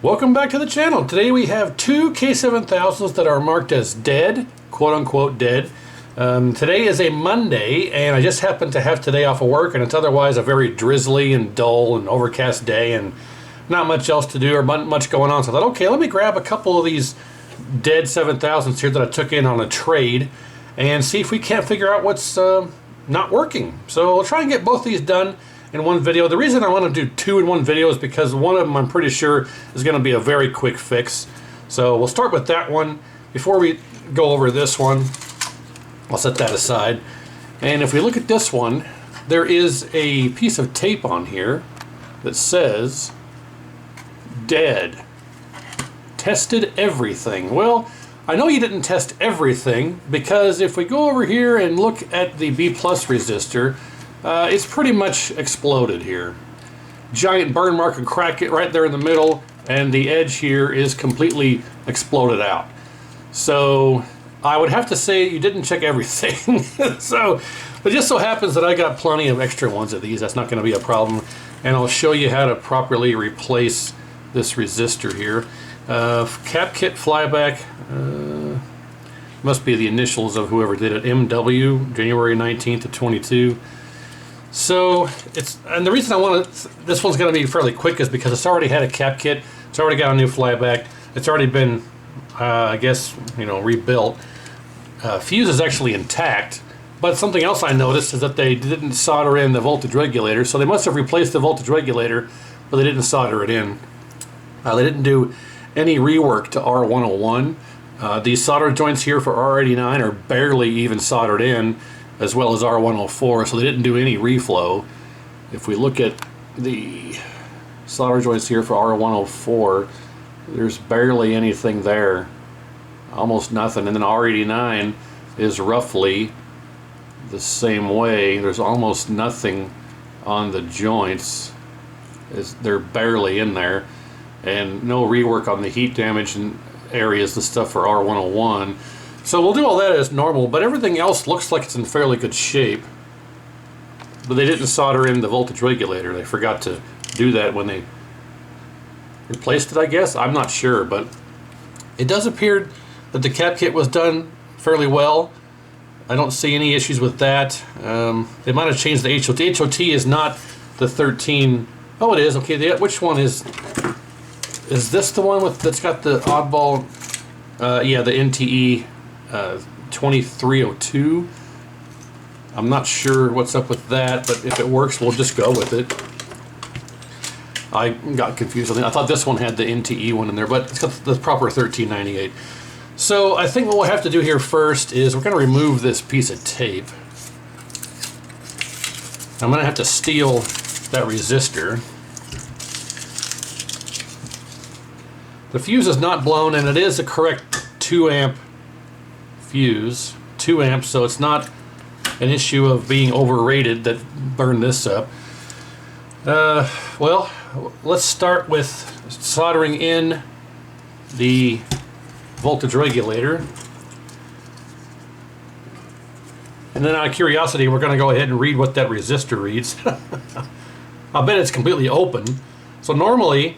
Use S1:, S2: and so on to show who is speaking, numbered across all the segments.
S1: Welcome back to the channel. Today we have two K7000s that are marked as dead, quote unquote dead. Today is a Monday and I just happen to have today off of work, and it's otherwise a very drizzly and dull and overcast day and not much else to do or much going on. So I thought, okay, let me grab a couple of these dead 7000s here that I took in on a trade and see if we can't figure out what's not working. So we'll try and get both these done in one video. The reason I want to do two in one video is because one of them I'm pretty sure is going to be a very quick fix. So we'll start with that one. Before we go over this one, I'll set that aside. And if we look at this one, there is a piece of tape on here that says dead. Tested everything. Well, I know you didn't test everything, because if we go over here and look at the B+ resistor, it's pretty much exploded here. Giant burn mark and crack it right there in the middle, and the edge here is completely exploded out. So I would have to say you didn't check everything. So it just so happens that I got plenty of extra ones of these. That's not going to be a problem, and I'll show you how to properly replace this resistor here. Cap kit Flyback, must be the initials of whoever did it, MW, January 19th of 22. So and the reason I want this one's going to be fairly quick is because it's already had a cap kit, it's already got a new flyback, it's already been I guess, you know, rebuilt. Fuse is actually intact, but something else I noticed is that they didn't solder in the voltage regulator, so they must have replaced the voltage regulator, but they didn't solder it in. They didn't do any rework to R101. These solder joints here for R89 are barely even soldered in, as well as R104, so they didn't do any reflow. If we look at the solder joints here for R104, there's barely anything there, almost nothing. And then R89 is roughly the same way. There's almost nothing on the joints. They're barely in there, and no rework on the heat damage and areas, the stuff for R101. So we'll do all that as normal, but everything else looks like it's in fairly good shape. But they didn't solder in the voltage regulator. They forgot to do that when they replaced it, I guess. I'm not sure, but it does appear that the cap kit was done fairly well. I don't see any issues with that. They might have changed the HOT. HOT is not the 13. Oh, it is. Okay, which one is this the one that's got the oddball? Yeah, the NTE 2302. I'm not sure what's up with that, but if it works, we'll just go with it. I got confused. I thought this one had the NTE one in there, but it's got the proper 1398. So I think what we'll have to do here first is we're going to remove this piece of tape. I'm going to have to steal that resistor. The fuse is not blown, and it is a correct 2 amp fuse, 2 amps, so it's not an issue of being overrated that burned this up. Well, let's start with soldering in the voltage regulator, and then out of curiosity we're going to go ahead and read what that resistor reads. I bet it's completely open. So normally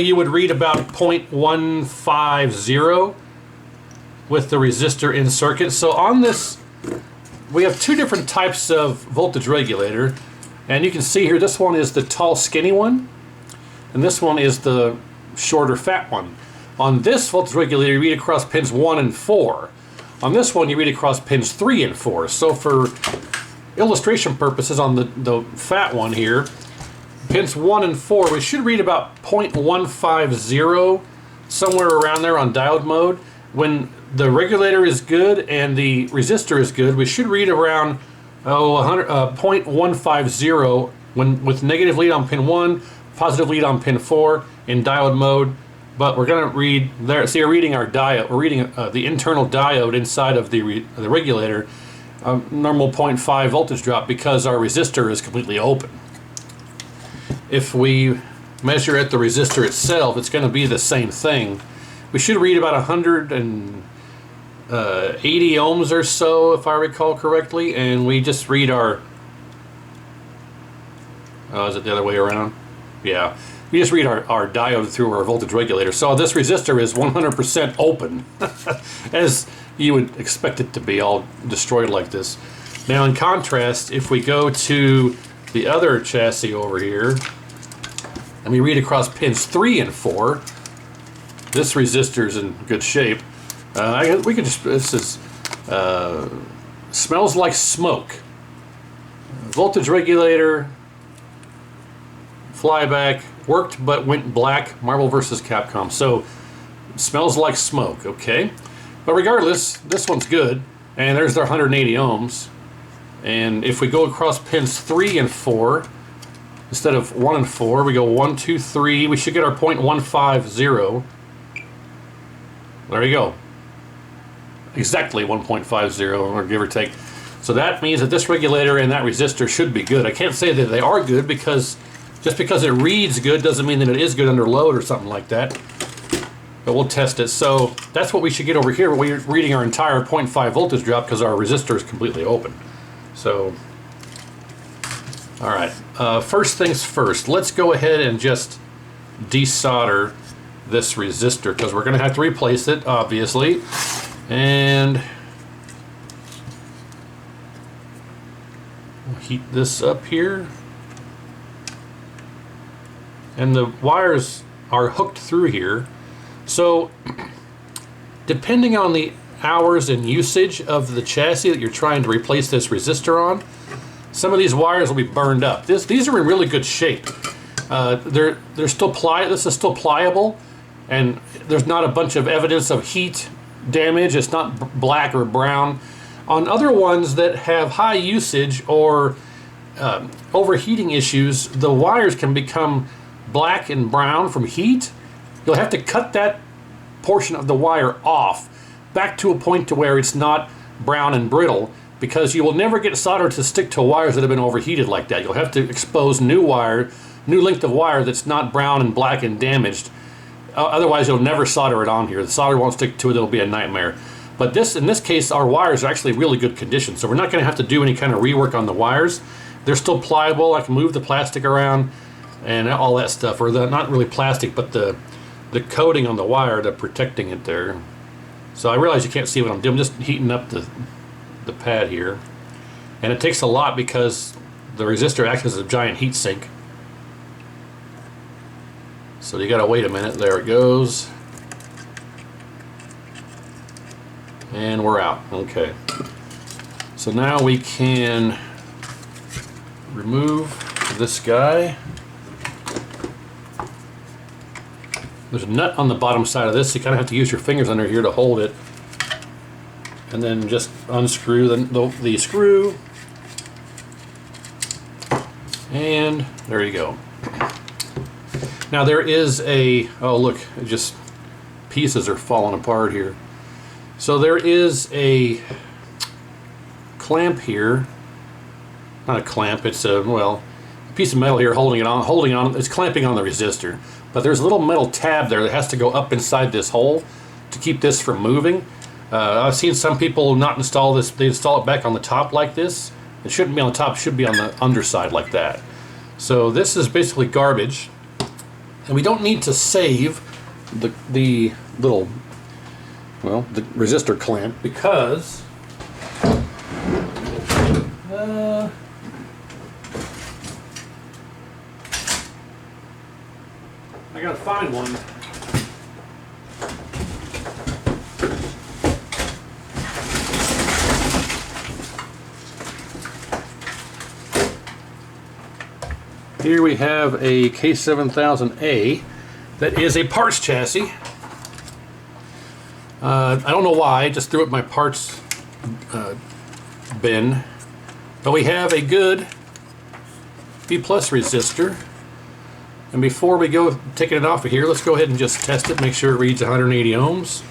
S1: you would read about 0.150 with the resistor in circuit. So on this, we have two different types of voltage regulator, and you can see here this one is the tall skinny one, and this one is the shorter fat one. On this voltage regulator you read across pins 1 and 4. On this one you read across pins 3 and 4. So for illustration purposes, on the fat one here, pins 1 and 4, we should read about 0.150, somewhere around there on diode mode. When the regulator is good and the resistor is good, we should read around 0.150 with negative lead on pin 1, positive lead on pin 4 in diode mode. But we're going to read there. See, we're reading our diode. We're reading the internal diode inside of the regulator, normal 0.5 voltage drop, because our resistor is completely open. If we measure at the resistor itself, it's going to be the same thing. We should read about 180 ohms or so, if I recall correctly, and we just read our Is it the other way around? Yeah. We just read our diode through our voltage regulator. So this resistor is 100% open, as you would expect it to be, all destroyed like this. Now in contrast, if we go to the other chassis over here, and we read across pins 3 and 4, this resistor is in good shape. We could just, this is, smells like smoke. Voltage regulator, Flyback, worked but went black, Marvel versus Capcom. So, smells like smoke, okay? But regardless, this one's good, and there's their 180 ohms. And if we go across pins 3 and 4, instead of 1 and 4, we go 1, 2, 3, we should get our 0.150. There you go. Exactly 1.50, or give or take. So that means that this regulator and that resistor should be good. I can't say that they are good, because just because it reads good doesn't mean that it is good under load or something like that. But we'll test it. So that's what we should get over here. We're reading our entire 0.5 voltage drop because our resistor is completely open. So, all right. First things first, let's go ahead and just desolder this resistor, because we're going to have to replace it, obviously. And we'll heat this up here. And the wires are hooked through here. So, depending on the hours and usage of the chassis that you're trying to replace this resistor on, some of these wires will be burned up. These are in really good shape. They're still this is still pliable, and there's not a bunch of evidence of heat damage. It's not black or brown. On other ones that have high usage or overheating issues, the wires can become black and brown from heat. You'll have to cut that portion of the wire off back to a point to where it's not brown and brittle, because you will never get solder to stick to wires that have been overheated like that. You'll have to expose new length of wire that's not brown and black and damaged. Otherwise, you'll never solder it on here. The solder won't stick to it. It'll be a nightmare. But in this case, our wires are actually really good condition, so we're not going to have to do any kind of rework on the wires. They're still pliable. I can move the plastic around and all that stuff, or not really plastic, but the coating on the wire, the protecting it there. So I realize you can't see what I'm doing. I'm just heating up the pad here, and it takes a lot because the resistor acts as a giant heat sink. So you gotta wait a minute. There it goes, and we're out. Okay, so now we can remove this guy. There's a nut on the bottom side of this, so you kind of have to use your fingers under here to hold it. And then just unscrew the screw. And there you go. Now there is a, oh look, pieces are falling apart here. So there is a clamp here. Not a clamp, it's a piece of metal here holding on, it's clamping on the resistor. But there's a little metal tab there that has to go up inside this hole to keep this from moving. I've seen some people not install this, they install it back on the top like this. It shouldn't be on the top, it should be on the underside like that. So this is basically garbage. And we don't need to save the little, the resistor clamp, because I gotta find one. Here we have a K7000A that is a parts chassis. I don't know why, I just threw it in my parts bin. But we have a good B+ resistor. And before we go taking it off of here, let's go ahead and just test it, make sure it reads 180 ohms.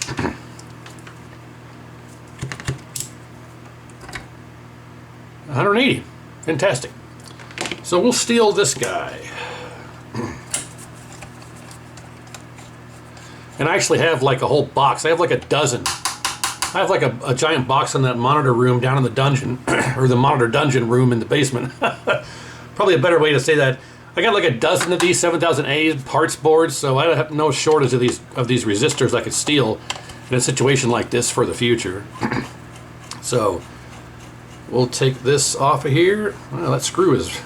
S1: $180, fantastic. So we'll steal this guy. And I actually have like a whole box. I have like a dozen. I have like a giant box in that monitor room down in the dungeon, or the monitor dungeon room in the basement. Probably a better way to say that. I got like a dozen of these 7000A parts boards, so I have no shortage of these resistors I could steal in a situation like this for the future. So we'll take this off of here. Well, that screw is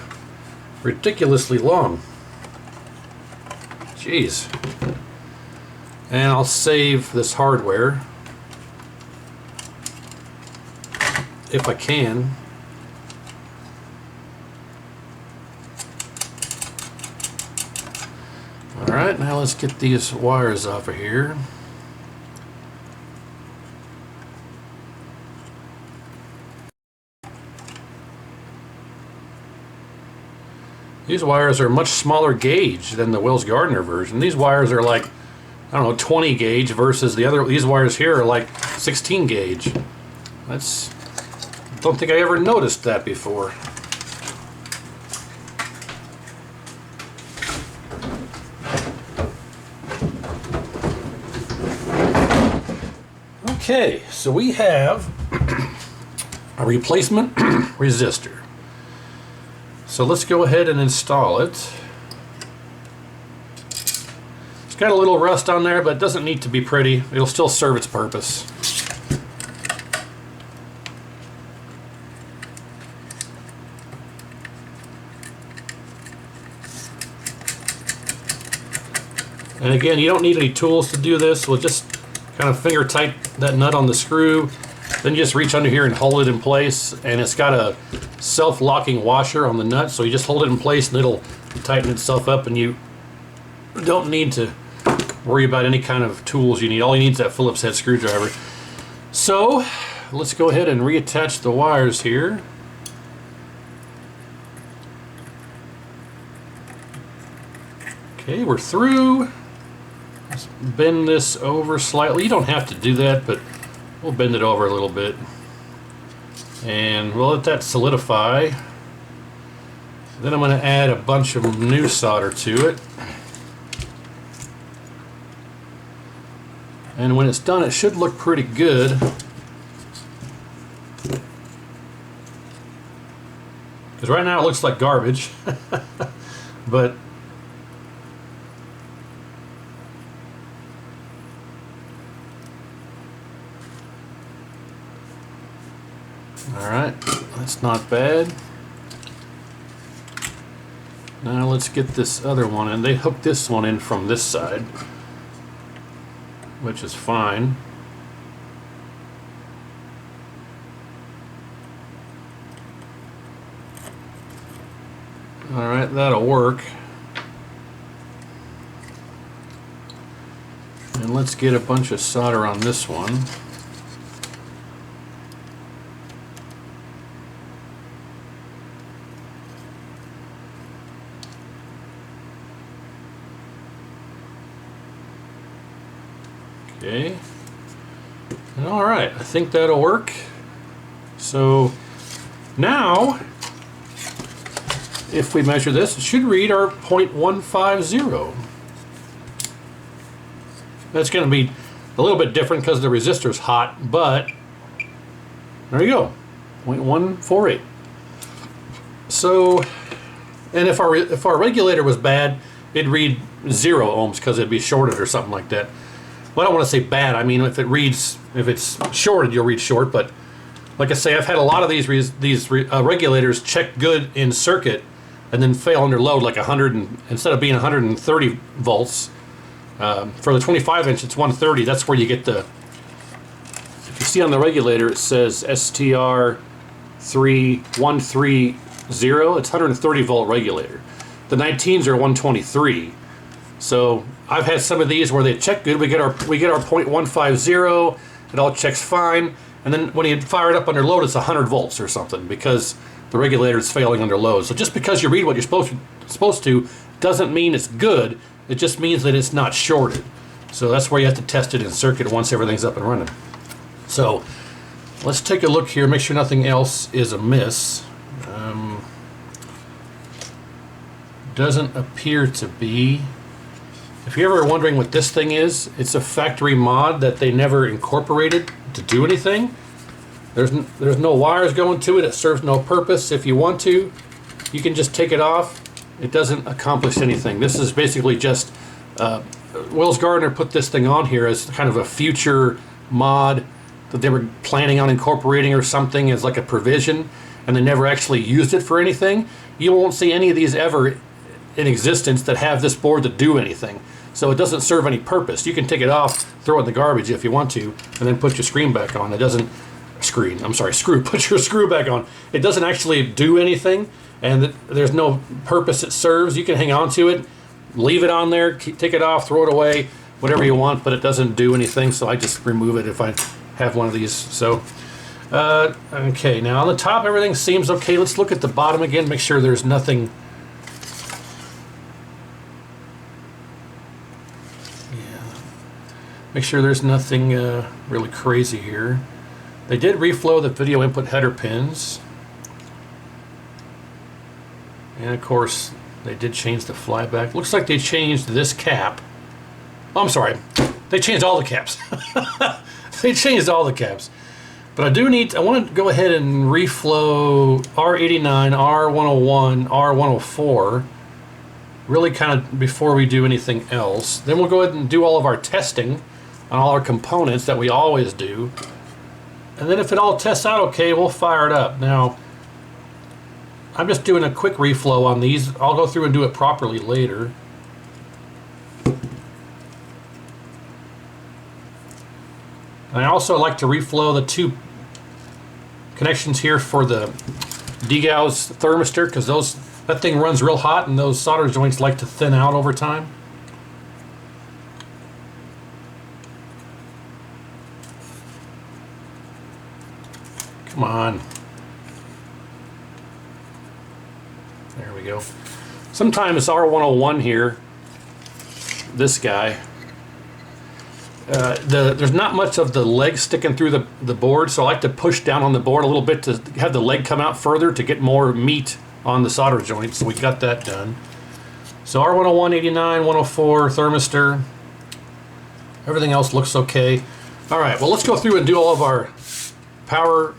S1: ridiculously long. Jeez. And I'll save this hardware if I can. Alright, now let's get these wires off of here. These wires are much smaller gauge than the Wills Gardner version. These wires are like, I don't know, 20 gauge versus these wires here are like 16 gauge. Don't think I ever noticed that before. Okay, so we have a replacement resistor. So let's go ahead and install it. It's got a little rust on there, but it doesn't need to be pretty. It'll still serve its purpose. And again, you don't need any tools to do this. We'll just kind of finger tight that nut on the screw. Then you just reach under here and hold it in place. And it's got a self-locking washer on the nut, so you just hold it in place and it'll tighten itself up, and you don't need to worry about any kind of tools you need. All you need is that Phillips head screwdriver. So let's go ahead and reattach the wires here. Okay, we're through. Let's bend this over slightly. You don't have to do that, but we'll bend it over a little bit. And we'll let that solidify. Then I'm going to add a bunch of new solder to it. And when it's done, it should look pretty good. Because right now it looks like garbage. But alright, that's not bad. Now let's get this other one, and they hooked this one in from this side, which is fine. Alright, that'll work. And let's get a bunch of solder on this one. Okay, and all right, I think that'll work. So now, if we measure this, it should read our 0.150. That's going to be a little bit different because the resistor's hot, but there you go, 0.148. So, and if our regulator was bad, it'd read 0 ohms because it'd be shorted or something like that. Well, I don't want to say bad. I mean, if it's shorted, you'll read short. But like I say, I've had a lot of these regulators check good in circuit and then fail under load, like 100, instead of being 130 volts. For the 25-inch, it's 130. That's where you get the. If you see on the regulator, it says STR3130. It's 130 volt regulator. The 19s are 123. So I've had some of these where they check good. We get our 0.150. It all checks fine, and then when you fire it up under load, it's 100 volts or something because the regulator is failing under load. So just because you read what you're supposed to doesn't mean it's good. It just means that it's not shorted. So that's where you have to test it in circuit once everything's up and running. So let's take a look here, make sure nothing else is amiss. Doesn't appear to be. If you're ever wondering what this thing is, it's a factory mod that they never incorporated to do anything. There's no wires going to it. It serves no purpose. If you want to, you can just take it off it doesn't accomplish anything. This is basically just Wells Gardner put this thing on here as kind of a future mod that they were planning on incorporating or something as like a provision, and they never actually used it for anything. You won't see any of these ever in existence that have this board to do anything. So it doesn't serve any purpose. You can take it off, throw it in the garbage if you want to, and then put your screen back on. It doesn't, put your screw back on. It doesn't actually do anything, and there's no purpose it serves. You can hang on to it, leave it on there, take it off, throw it away, whatever you want, but it doesn't do anything, so I just remove it if I have one of these. So, okay, now on the top everything seems okay. Let's look at the bottom again, make sure there's nothing. Make sure there's nothing really crazy here. They did reflow the video input header pins. And of course, they did change the flyback. Looks like they changed this cap. Oh, I'm sorry. They changed all the caps. They changed all the caps. But I want to go ahead and reflow R89, R101, R104. Really kind of before we do anything else. Then we'll go ahead and do all of our testing on all our components that we always do, and then if it all tests out okay, we'll fire it up. Now I'm just doing a quick reflow on these. I'll go through and do it properly later. And I also like to reflow the two connections here for the degauss thermistor, because that thing runs real hot and those solder joints like to thin out over time. Come on. There we go. Sometimes R101 here, this guy, there's not much of the leg sticking through the board, so I like to push down on the board a little bit to have the leg come out further to get more meat on the solder joint, so we got that done. So R101, 89, 104, thermistor, everything else looks okay. Alright, well let's go through and do all of our power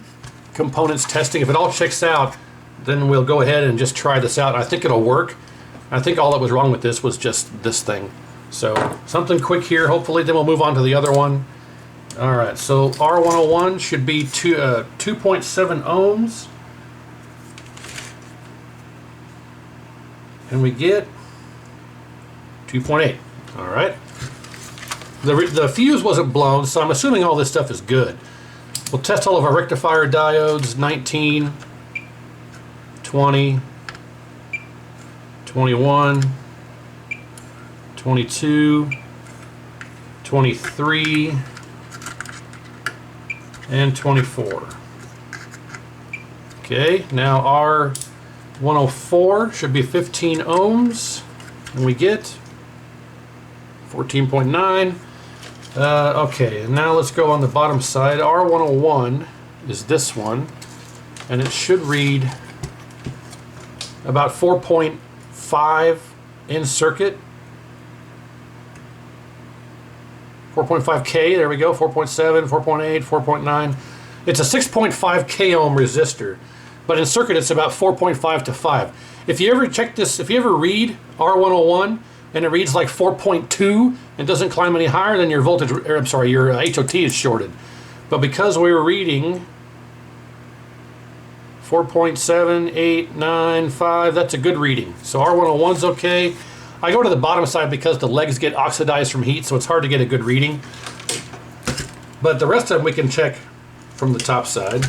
S1: components testing. If it all checks out, then we'll go ahead and just try this out. I think it'll work. I think all that was wrong with this was just this thing. So something quick here, hopefully, then we'll move on to the other one. Alright, so R101 should be 2.7 ohms. And we get 2.8. Alright. The fuse wasn't blown, so I'm assuming all this stuff is good. We'll test all of our rectifier diodes, 19, 20, 21, 22, 23, and 24. Okay, now our 104 should be 15 ohms, and we get 14.9. Okay, and now let's go on the bottom side. R101 is this one, and it should read about 4.5 in circuit. 4.5K, there we go, 4.7, 4.8, 4.9. It's a 6.5 K ohm resistor, but in circuit it's about 4.5 to 5. If you ever check this, if you ever read R101 and it reads like 4.2 and doesn't climb any higher, then your voltage, or I'm sorry, your HOT is shorted. But because we were reading 4.7, 8, 9, 5, that's a good reading. So R101's okay. I go to the bottom side because the legs get oxidized from heat, so it's hard to get a good reading. But the rest of them we can check from the top side.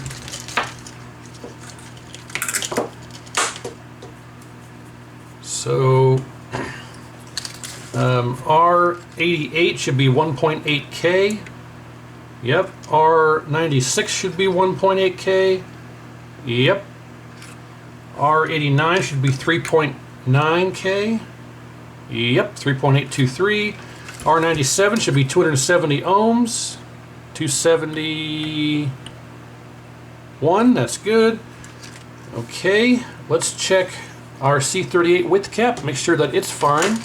S1: So R88 should be 1.8K. Yep. R96 should be 1.8K. Yep. R89 should be 3.9K. Yep, 3.823. R97 should be 270 ohms. 271, that's good. Okay, let's check our C38 width cap, make sure that it's fine.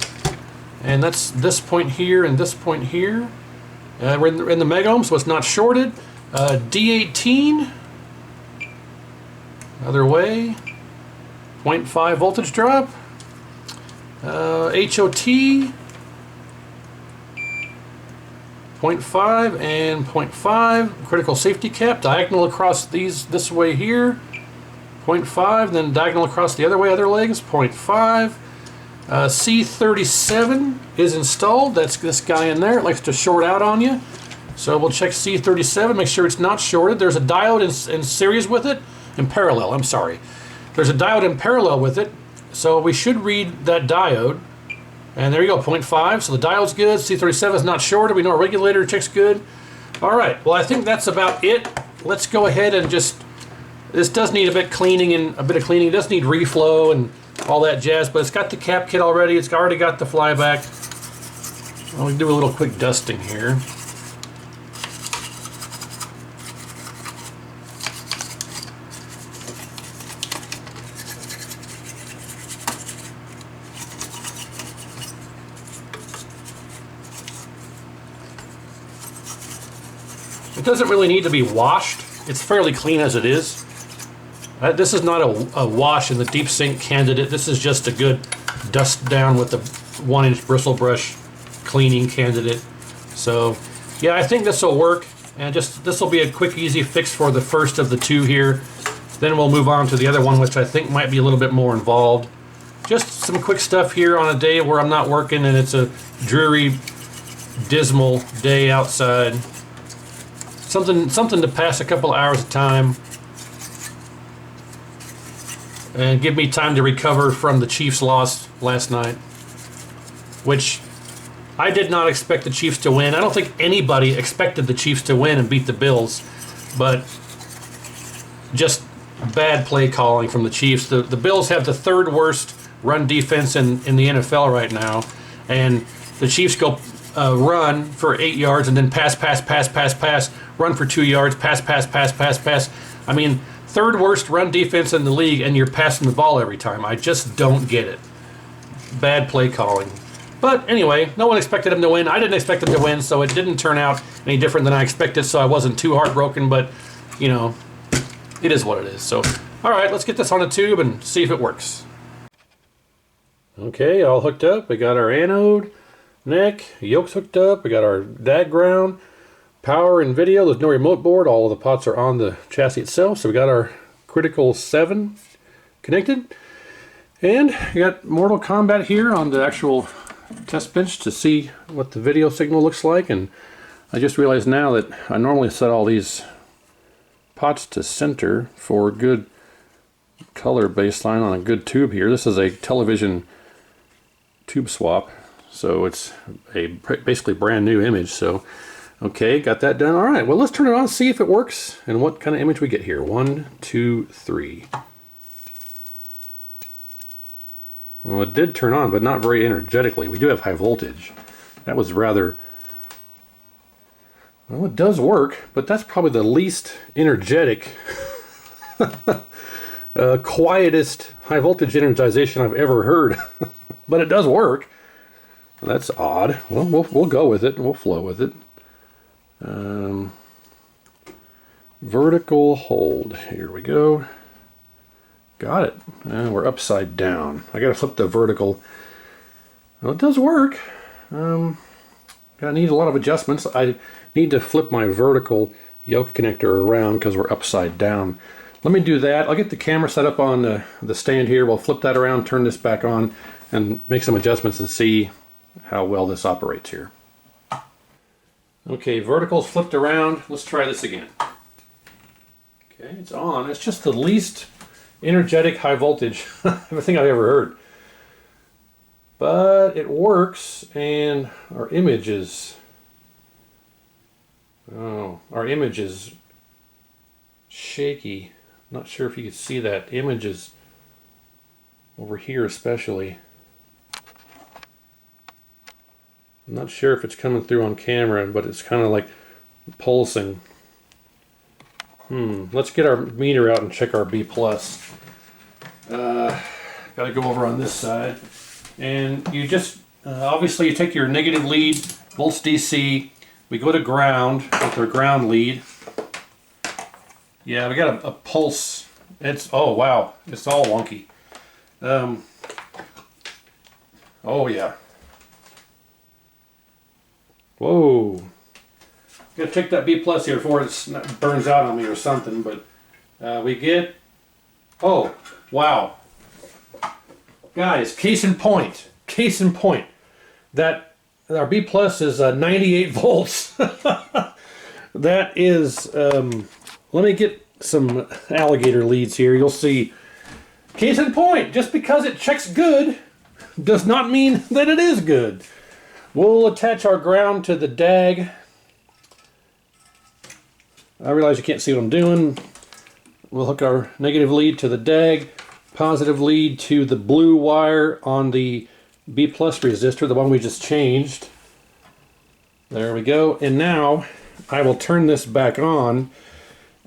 S1: And that's this point here and this point here. We're in the mega ohm, so it's not shorted. D18, other way, 0.5 voltage drop. HOT 0.5 and 0.5. Critical safety cap diagonal across these this way here. 0.5, then diagonal across the other way, other legs, 0.5. C37 is installed. That's this guy in there. It likes to short out on you. So we'll check C37, make sure it's not shorted. There's a diode in series with it, in parallel, I'm sorry. There's a diode in parallel with it, so we should read that diode. And there you go, 0.5, so the diode's good. C37 is not shorted. We know our regulator checks good. All right, well, I think that's about it. Let's go ahead and just, this does need a bit of cleaning. It does need reflow and all that jazz, but it's got the cap kit already. It's already got the flyback. I'll do a little quick dusting here. It doesn't really need to be washed. It's fairly clean as it is. This is not a wash in the deep sink candidate. This is just a good dust down with the 1-inch bristle brush cleaning candidate. So yeah, I think this will work, and just this will be a quick easy fix for the first of the two here. Then we'll move on to the other one, which I think might be a little bit more involved. Just some quick stuff here on a day where I'm not working and it's a dreary, dismal day outside. Something to pass a couple hours of time and give me time to recover from the Chiefs' loss last night, which I did not expect the Chiefs to win. I don't think anybody expected the Chiefs to win and beat the Bills, but just bad play calling from the Chiefs. The Bills have the third worst run defense in the NFL right now, and the Chiefs go run for 8 yards and then pass, run for 2 yards, pass. I mean, third worst run defense in the league, and you're passing the ball every time. I just don't get it. Bad play calling. But anyway, no one expected him to win. I didn't expect him to win, so it didn't turn out any different than I expected, so I wasn't too heartbroken, but, you know, it is what it is. So, all right, let's get this on a tube and see if it works. Okay, all hooked up. We got our anode, neck, yoke's hooked up. We got our DAC ground, power and video. There's no remote board. All of the pots are on the chassis itself. So we got our critical 7 connected. And we got Mortal Kombat here on the actual test bench to see what the video signal looks like. And I just realized now that I normally set all these pots to center for good color baseline on a good tube here. This is a television tube swap, so it's a basically brand new image. So okay, got that done. All right, well, let's turn it on, see if it works and what kind of image we get here. 1, 2, 3. Well, it did turn on, but not very energetically. We do have high voltage. That was rather, well, it does work, but that's probably the least energetic quietest high voltage energization I've ever heard. But it does work. Well, that's odd. Well, we'll go with it and we'll flow with it. Vertical hold. Here we go. Got it. And we're upside down. I gotta flip the vertical. Well, it does work. I need a lot of adjustments. I need to flip my vertical yoke connector around because we're upside down. Let me do that. I'll get the camera set up on the stand here. We'll flip that around, turn this back on, and make some adjustments and see how well this operates here. Okay, vertical's flipped around. Let's try this again. Okay, it's on. It's just the least energetic high voltage thing I've ever heard. But it works, and our image is shaky. Not sure if you can see that. The image is over here especially. I'm not sure if it's coming through on camera, but it's kind of like pulsing. Let's get our meter out and check our B+. Got to go over on this side. And you just, obviously you take your negative lead, volts DC, we go to ground with our ground lead. Yeah, we got a pulse. It's, oh wow, it's all wonky. Oh yeah. Whoa. Gotta check that B plus here before it burns out on me or something, but we get, oh, wow. Guys, case in point, that our B plus is 98 volts. That is, let me get some alligator leads here. You'll see, case in point, just because it checks good does not mean that it is good. We'll attach our ground to the DAG. I realize you can't see what I'm doing. We'll hook our negative lead to the DAG, positive lead to the blue wire on the B plus resistor, the one we just changed. There we go. And now I will turn this back on,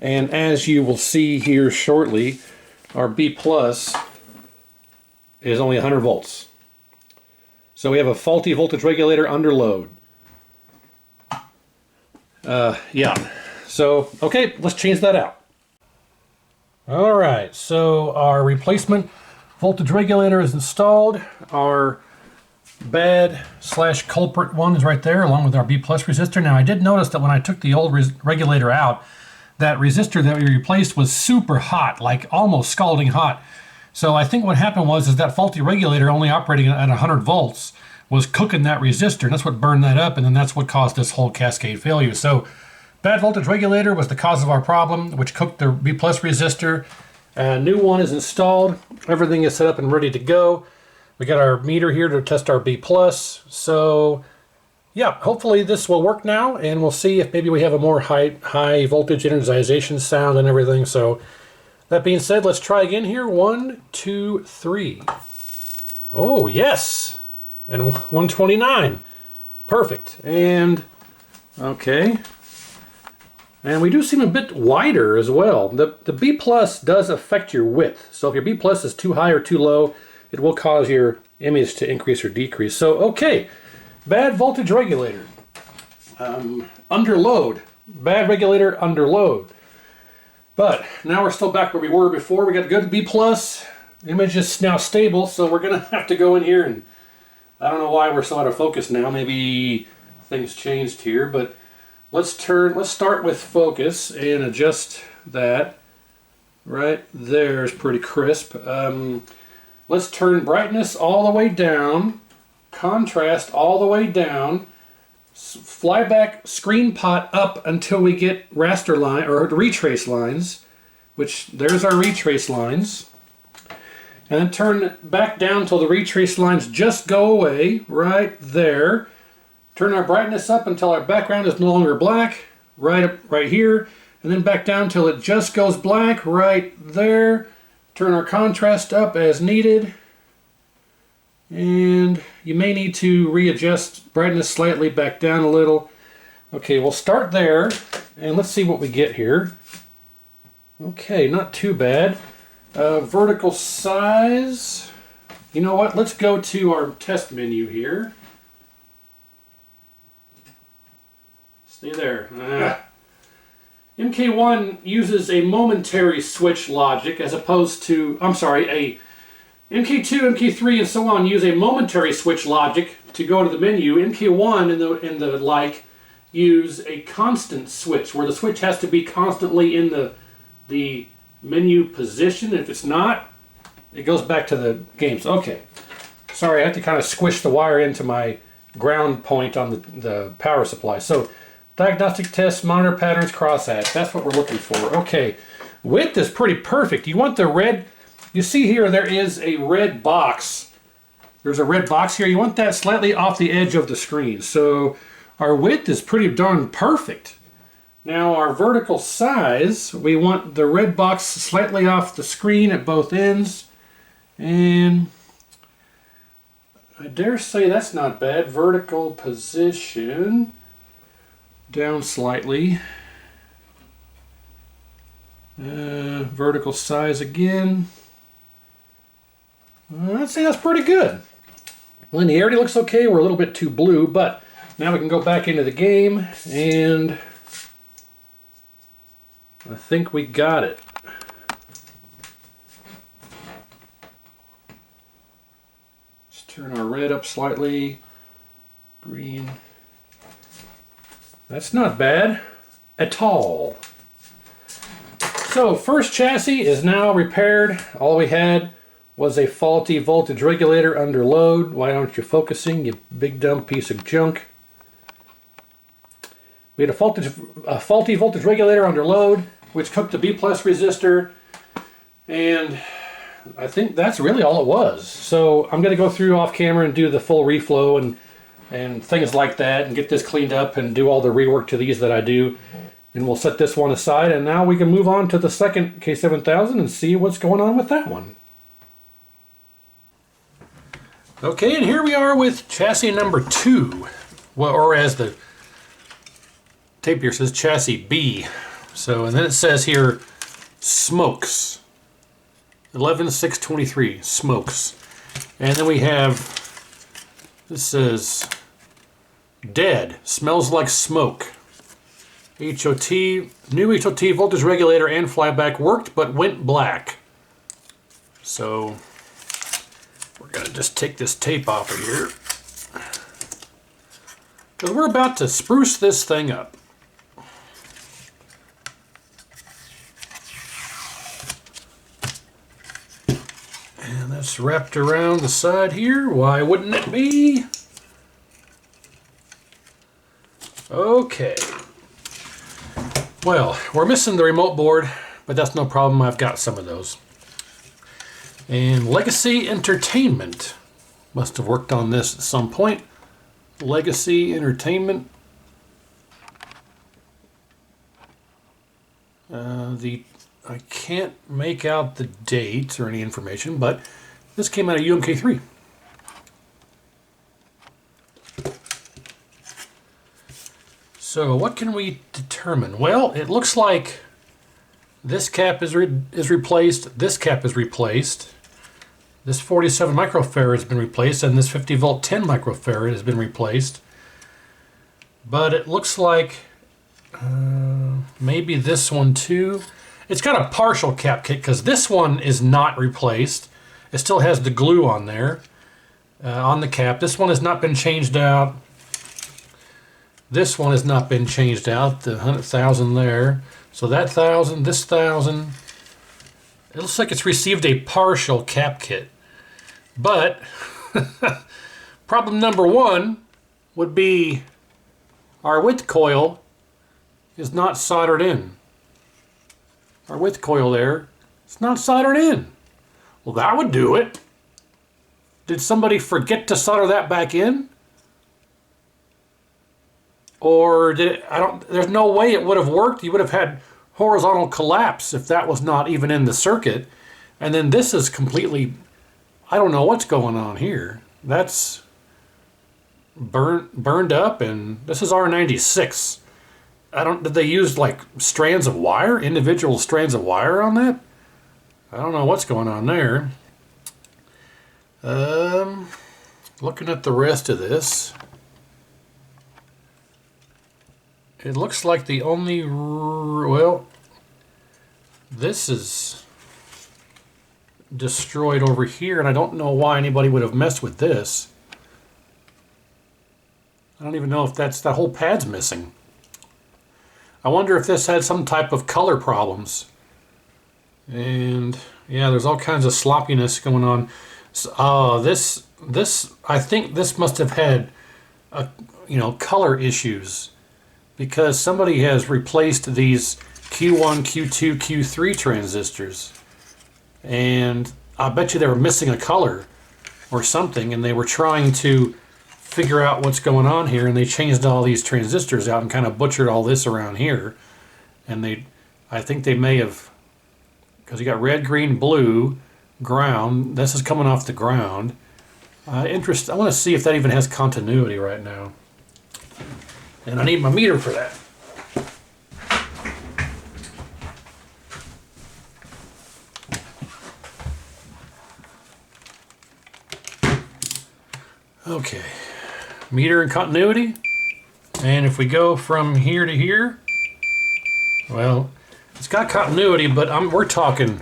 S1: and as you will see here shortly, our B plus is only 100 volts. So we have a faulty voltage regulator under load. Yeah. So, okay, let's change that out. All right, so our replacement voltage regulator is installed. Our bad / culprit one is right there, along with our B plus resistor. Now, I did notice that when I took the old regulator out, that resistor that we replaced was super hot, like almost scalding hot. So I think what happened is that faulty regulator, only operating at 100 volts, was cooking that resistor, and that's what burned that up, and then that's what caused this whole cascade failure. So bad voltage regulator was the cause of our problem, which cooked the B plus resistor. A new one is installed. Everything is set up and ready to go. We got our meter here to test our B plus. So yeah, hopefully this will work now, and we'll see if maybe we have a more high voltage energization sound and everything. So that being said, let's try again here. 1, 2, 3. Oh, yes. And 129. Perfect. And okay. And we do seem a bit wider as well. The B plus does affect your width. So if your B plus is too high or too low, it will cause your image to increase or decrease. So, okay. Bad voltage regulator. Under load. Bad regulator under load. But now we're still back where we were before. We got good B plus. Image is now stable, so we're gonna have to go in here, and I don't know why we're so out of focus now. Maybe things changed here, but let's start with focus and adjust that. Right there is pretty crisp. Let's turn brightness all the way down, contrast all the way down, flyback screen pot up until we get raster line or retrace lines, which there's our retrace lines, and then turn back down till the retrace lines just go away right there. Turn our brightness up until our background is no longer black, right up right here, and then back down till it just goes black right there. Turn our contrast up as needed. And you may need to readjust brightness slightly back down a little. Okay, we'll start there, and let's see what we get here. Okay, not too bad. Vertical size. You know what? Let's go to our test menu here. Stay there. MK1 uses a momentary switch logic as opposed to, a MK2, MK3, and so on use a momentary switch logic to go to the menu. MK1 and the like use a constant switch, where the switch has to be constantly in the menu position. If it's not, it goes back to the games. Okay. Sorry, I have to kind of squish the wire into my ground point on the power supply. So, diagnostic test, monitor patterns, crosshatch. That's what we're looking for. Okay. Width is pretty perfect. You want the red. You see here there is a red box. There's a red box here. You want that slightly off the edge of the screen. So our width is pretty darn perfect. Now our vertical size, we want the red box slightly off the screen at both ends. And I dare say that's not bad. Vertical position, down slightly. Vertical size again. I'd say that's pretty good. Linearity looks okay. We're a little bit too blue, but now we can go back into the game, and I think we got it. Let's turn our red red up slightly, green. That's not bad at all. So first chassis is now repaired. All we had was a faulty voltage regulator under load. Why aren't you focusing, you big dumb piece of junk? We had a faulty voltage regulator under load, which cooked the B+ resistor, and I think that's really all it was. So I'm going to go through off camera and do the full reflow and things like that, and get this cleaned up and do all the rework to these that I do. And we'll set this one aside, and now we can move on to the second K7000 and see what's going on with that one. Okay, and here we are with chassis number 2, well, or as the tape here says, chassis B. So, and then it says here, smokes. 11623, smokes. And then we have, this says, dead, smells like smoke. HOT, new HOT voltage regulator and flyback worked but went black. So we're going to just take this tape off of here, because we're about to spruce this thing up. And that's wrapped around the side here. Why wouldn't it be? Okay. Well, we're missing the remote board, but that's no problem. I've got some of those. And Legacy Entertainment must have worked on this at some point. Legacy Entertainment. I can't make out the date or any information, but this came out of UMK3. So what can we determine? Well, it looks like this cap is replaced, this cap is replaced, this 47 microfarad has been replaced, and this 50 volt 10 microfarad has been replaced. But it looks like maybe this one too. It's got a partial cap kit, because this one is not replaced. It still has the glue on there, on the cap. This one has not been changed out. This one has not been changed out, the 100,000 there. So that 1,000, this 1,000, it looks like it's received a partial cap kit. But problem number 1 would be our width coil is not soldered in. Our width coil there, it's not soldered in. Well, that would do it. Did somebody forget to solder that back in? Or did it, there's no way it would have worked. You would have had horizontal collapse if that was not even in the circuit. And then this is completely, I don't know what's going on here. That's burned up, and this is R96. Did they use like strands of wire, individual strands of wire on that? I don't know what's going on there. Looking at the rest of this, it looks like the only, well, this is destroyed over here, and I don't know why anybody would have messed with this. I don't even know if that whole pad's missing. I wonder if this had some type of color problems. And yeah, there's all kinds of sloppiness going on. So, this I think this must have had color issues, because somebody has replaced these Q1, Q2, Q3 transistors, and I bet you they were missing a color or something, and they were trying to figure out what's going on here, and they changed all these transistors out and kind of butchered all this around here. And I think they may have, because you got red, green, blue, ground. This is coming off the ground. I want to see if that even has continuity right now. And I need my meter for that. Okay, meter and continuity. And if we go from here to here, well, it's got continuity, but we're talking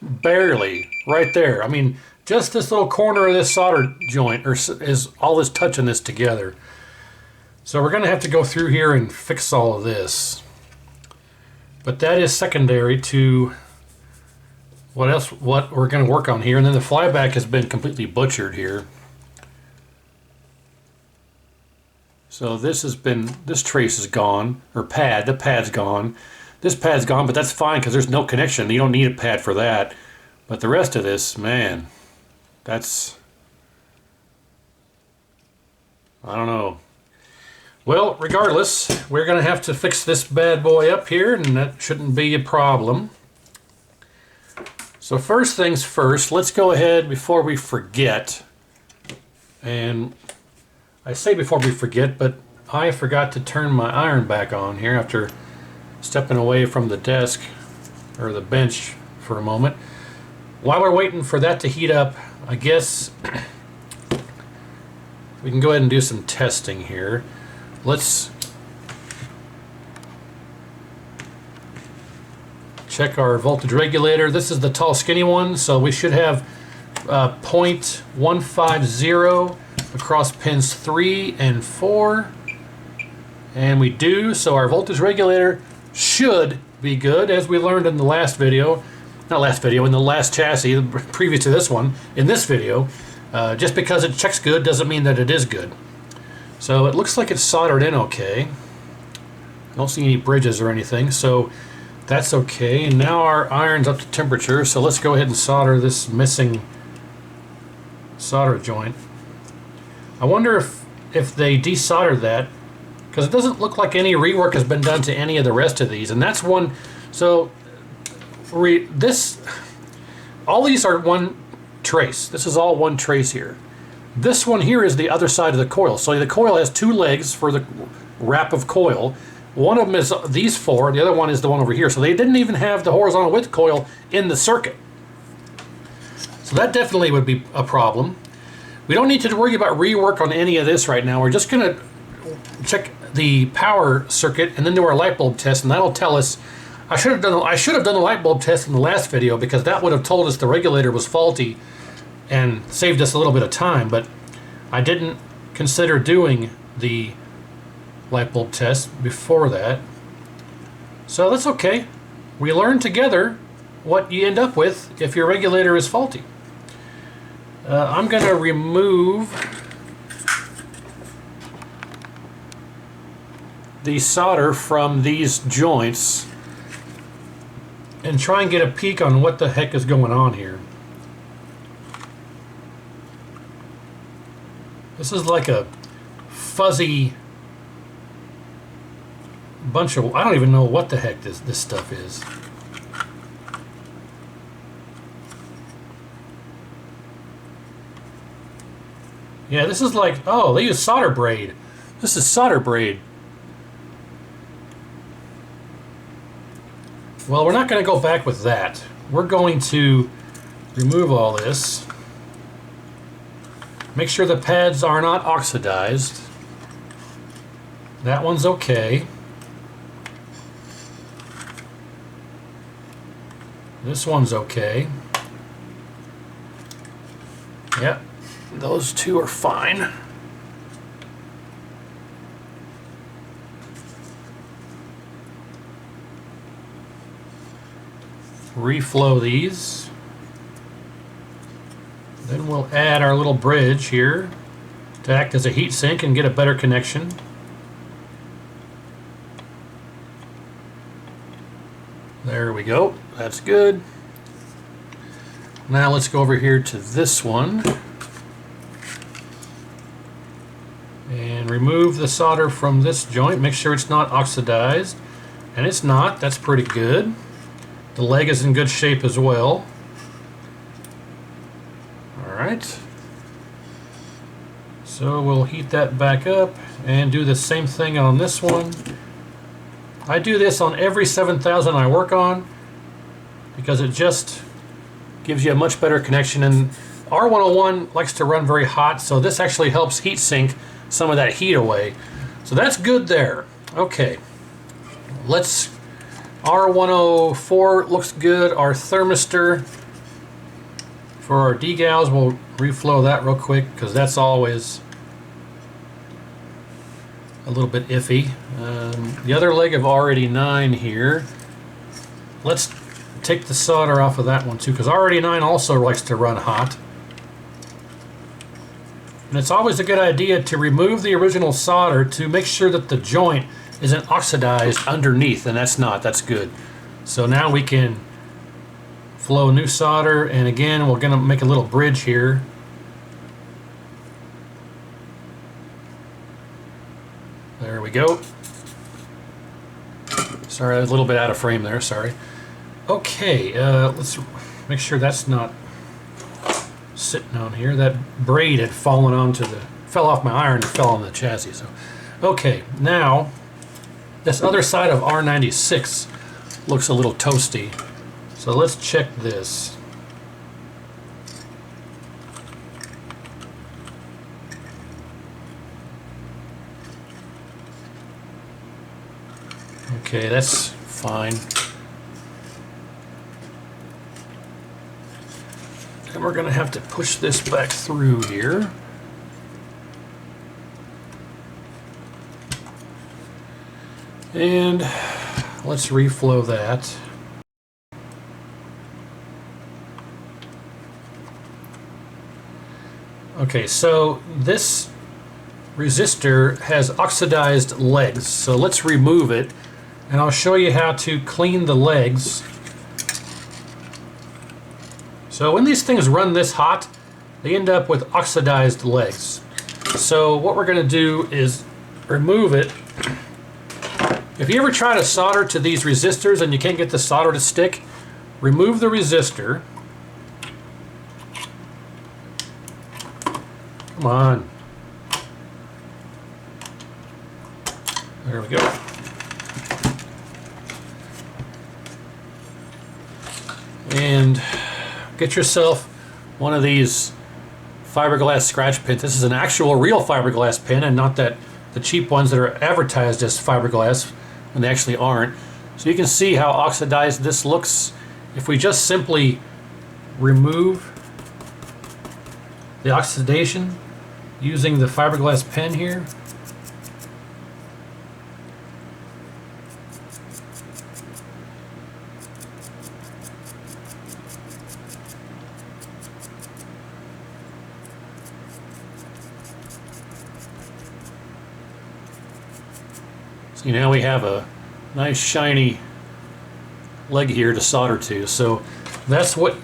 S1: barely right there. I mean, just this little corner of this solder joint, or is all this touching this together. So we're going to have to go through here and fix all of this. But that is secondary to what we're going to work on here. And then the flyback has been completely butchered here. So this trace is gone, or pad, the pad's gone. This pad's gone, but that's fine because there's no connection. You don't need a pad for that. But the rest of this, man, that's, I don't know. Well, regardless, we're going to have to fix this bad boy up here, and that shouldn't be a problem. So first things first, let's go ahead before we forget. And I say before we forget, but I forgot to turn my iron back on here after stepping away from the desk or the bench for a moment. While we're waiting for that to heat up, I guess we can go ahead and do some testing here. Let's check our voltage regulator. This is the tall skinny one, so we should have 0.150 across pins 3 and 4, and we do. So our voltage regulator should be good, as we learned in the last video, in the last chassis previous to this one. In this video, just because it checks good doesn't mean that it is good. So it looks like it's soldered in okay. I don't see any bridges or anything, so that's okay. And now our iron's up to temperature, so let's go ahead and solder this missing solder joint. I wonder if they desoldered that, because it doesn't look like any rework has been done to any of the rest of these, and that's one. So all these are one trace. This is all one trace here. This one here is the other side of the coil. So the coil has two legs for the wrap of coil. One of them is these four, the other one is the one over here. So they didn't even have the horizontal width coil in the circuit. So that definitely would be a problem. We don't need to worry about rework on any of this right now. We're just going to check the power circuit and then do our light bulb test, and that'll tell us. I should have done the light bulb test in the last video, because that would have told us the regulator was faulty and saved us a little bit of time, but I didn't consider doing the light bulb test before that. So that's okay. We learn together what you end up with if your regulator is faulty. I'm going to remove the solder from these joints and try and get a peek on what the heck is going on here. This is like a fuzzy bunch of, I don't even know what the heck this stuff is. Yeah, this is like, oh, they use solder braid. This is solder braid. Well, we're not going to go back with that. We're going to remove all this. Make sure the pads are not oxidized. That one's okay. This one's okay. Yep, those two are fine. Reflow these. Then we'll add our little bridge here to act as a heat sink and get a better connection. There we go. That's good. Now let's go over here to this one and remove the solder from this joint. Make sure it's not oxidized. And it's not. That's pretty good. The leg is in good shape as well. Alright. So we'll heat that back up and do the same thing on this one. I do this on every 7000 I work on because it just gives you a much better connection. And R101 likes to run very hot, so this actually helps heat sink some of that heat away. So that's good there. Okay. Let's R104 looks good. Our thermistor For our degauss, we'll reflow that real quick because that's always a little bit iffy. The other leg of R89 here, let's take the solder off of that one too, because R89 also likes to run hot. And it's always a good idea to remove the original solder to make sure that the joint isn't oxidized underneath, and that's not. That's good. So now we can flow new solder, and again we're going to make a little bridge here. There we go. Sorry, I was a little bit out of frame there, sorry. Okay, let's make sure that's not sitting on here. That braid had fallen onto the, fell off my iron and fell on the chassis. So, okay, now this other side of R96 looks a little toasty. So let's check this. Okay, that's fine. And we're going to have to push this back through here. And let's reflow that. Okay, so this resistor has oxidized legs, so let's remove it, and I'll show you how to clean the legs. So when these things run this hot, they end up with oxidized legs. So what we're going to do is remove it. If you ever try to solder to these resistors and you can't get the solder to stick, remove the resistor. Come on. There we go. And get yourself one of these fiberglass scratch pins. This is an actual real fiberglass pin and not that the cheap ones that are advertised as fiberglass when they actually aren't. So you can see how oxidized this looks. If we just simply remove the oxidation using the fiberglass pen here. See, now we have a nice shiny leg here to solder to. So that's what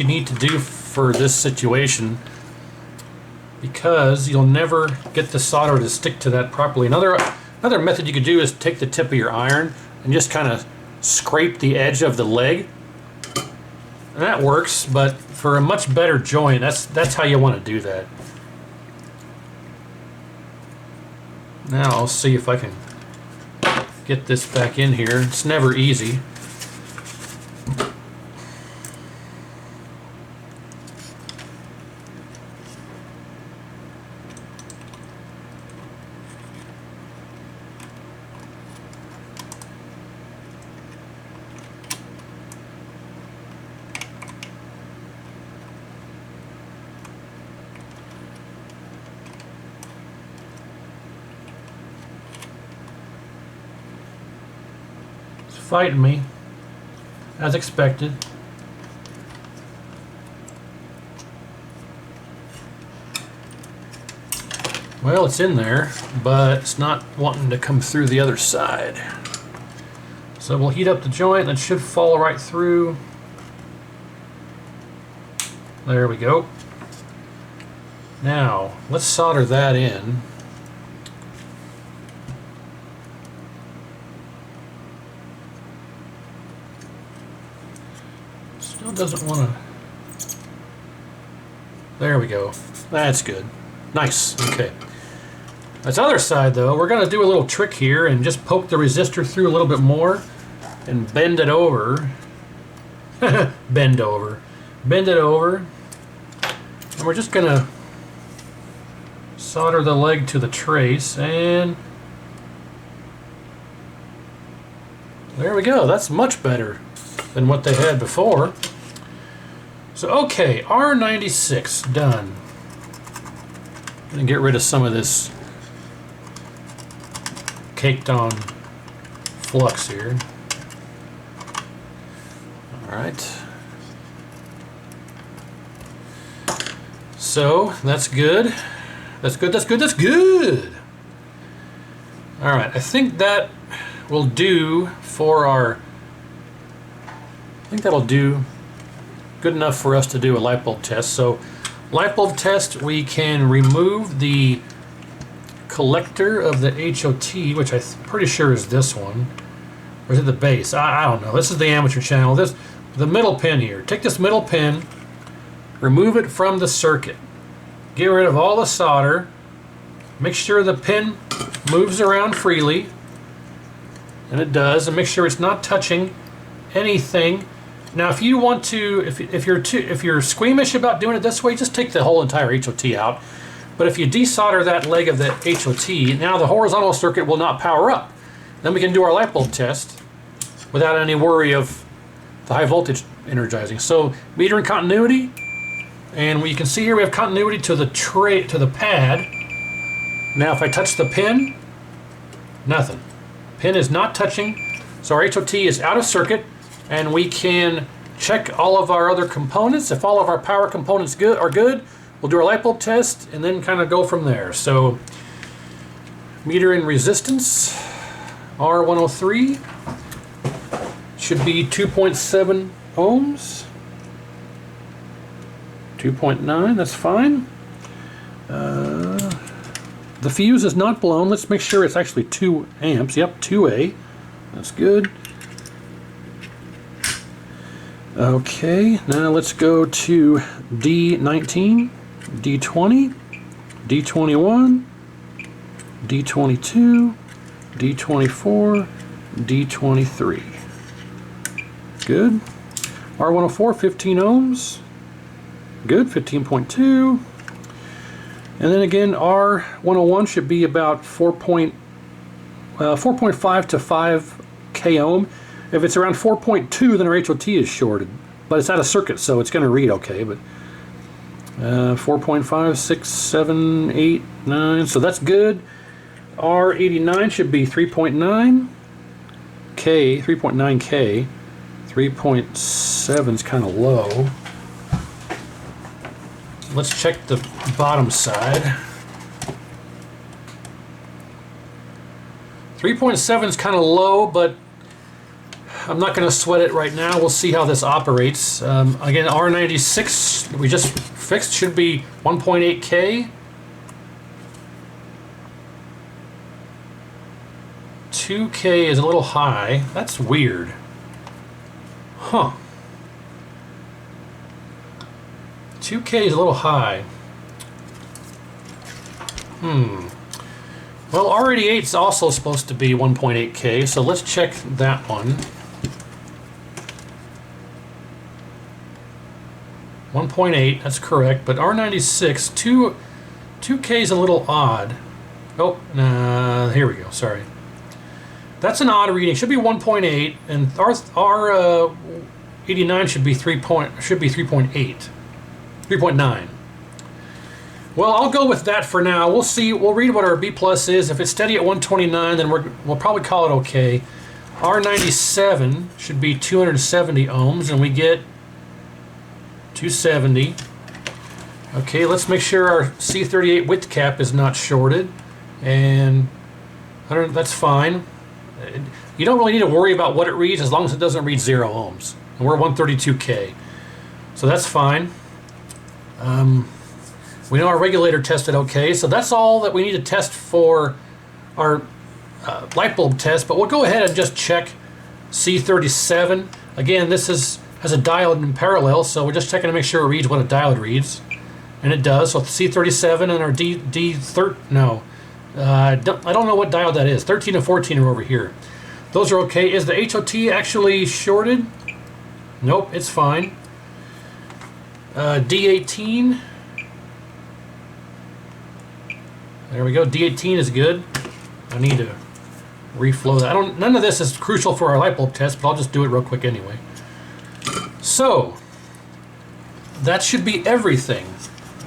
S1: you need to do for this situation, because you'll never get the solder to stick to that properly. Another method you could do is take the tip of your iron and just kind of scrape the edge of the leg. And that works, but for a much better joint, that's how you want to do that. Now I'll see if I can get this back in here. It's never easy. Fighting me, as expected. Well, it's in there, but it's not wanting to come through the other side. So we'll heat up the joint and it should fall right through. There we go. Now, let's solder that in. Still doesn't want to. There we go. That's good. Nice. Okay. This other side, though, we're going to do a little trick here and just poke the resistor through a little bit more and bend it over. Bend over. Bend it over. And we're just going to solder the leg to the trace, and there we go. That's much better than what they had before. So okay, R96 done. Gonna get rid of some of this caked on flux here. All right. So that's good. That's good. That's good. That's good. All right. I think that will do for our. I think that'll do good enough for us to do a light bulb test. So, light bulb test, we can remove the collector of the HOT, which I'm pretty sure is this one. Or is it the base? I don't know. This is the amateur channel. The middle pin here. Take this middle pin, remove it from the circuit. Get rid of all the solder. Make sure the pin moves around freely, and it does. And make sure it's not touching anything. Now, if you want to, if you're squeamish about doing it this way, just take the whole entire HOT out. But if you desolder that leg of the HOT, now the horizontal circuit will not power up. Then we can do our light bulb test without any worry of the high voltage energizing. So meter and continuity, and you can see here we have continuity to the tray, to the pad. Now if I touch the pin, nothing. Pin is not touching, so our HOT is out of circuit, and we can check all of our other components. If all of our power components are good, we'll do our light bulb test and then kind of go from there. So meter and resistance, R103 should be 2.7 ohms. 2.9, that's fine. The fuse is not blown. Let's make sure it's actually 2 amps. Yep, 2A. That's good. Okay, now let's go to D19, D20, D21, D22, D24, D23. Good. R104, 15 ohms. Good, 15.2. And then again, R101 should be about 4.5 to 5 k ohm. If it's around 4.2, then our HOT is shorted. But it's out of circuit, so it's going to read okay. But 4.5, 6, 7, 8, 9, so that's good. R89 should be 3.9 K, 3.9 K. 3.7 is kind of low. Let's check the bottom side. 3.7 is kind of low, but I'm not going to sweat it right now. We'll see how this operates. Again, R96 that we just fixed should be 1.8 K. 2K is a little high. That's weird. Huh. 2K is a little high. Well, R88 is also supposed to be 1.8K, so let's check that one. 1.8, that's correct, but R96, 2K is a little odd. Oh, here we go, sorry. That's an odd reading. Should be 1.8, and R89 should be 3.8. 3.9. Well, I'll go with that for now. We'll see. We'll read what our B plus is. If it's steady at 129, then we'll probably call it okay. R97 should be 270 ohms, and we get 270. Okay, let's make sure our C38 width cap is not shorted, and that's fine. You don't really need to worry about what it reads as long as it doesn't read 0 ohms. And we're 132K, so that's fine. We know our regulator tested okay, so that's all that we need to test for our light bulb test, but we'll go ahead and just check C37. Again, this has a diode in parallel, so we're just checking to make sure it reads what a diode reads, and it does. So C37 and our I don't know what diode that is. 13 and 14 are over here. Those are okay. Is the HOT actually shorted? Nope, it's fine. D18. There we go. D18 is good. I need to reflow that. None of this is crucial for our light bulb test, but I'll just do it real quick anyway. So that should be everything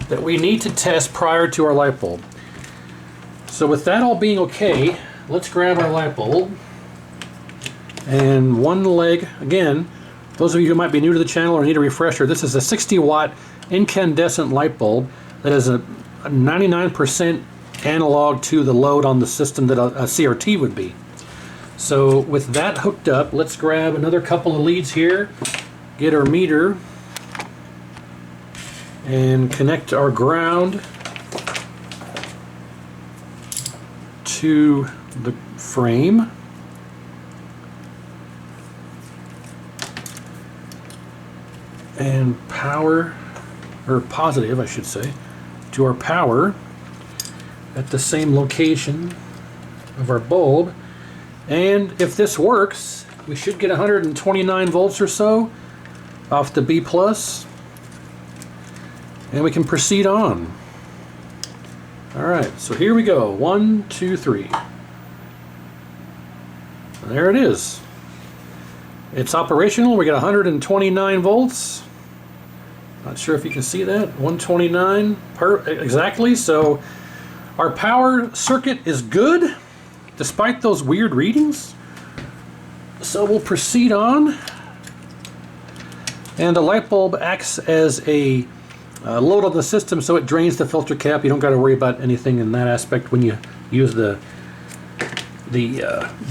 S1: that we need to test prior to our light bulb. So with that all being okay, let's grab our light bulb. And one leg, again, those of you who might be new to the channel or need a refresher, this is a 60 watt incandescent light bulb that is a 99% analog to the load on the system that a CRT would be. So with that hooked up, let's grab another couple of leads here, get our meter, and connect our ground to the frame. And power, or positive I should say, to our power at the same location of our bulb. And if this works, we should get 129 volts or so off the B+, and we can proceed on. Alright, so here we go. 1, 2, 3. There it is. It's operational. We got 129 volts. Not sure if you can see that. 129 exactly. So our power circuit is good despite those weird readings. So we'll proceed on. And the light bulb acts as a load on the system, so it drains the filter cap. You don't got to worry about anything in that aspect when you use the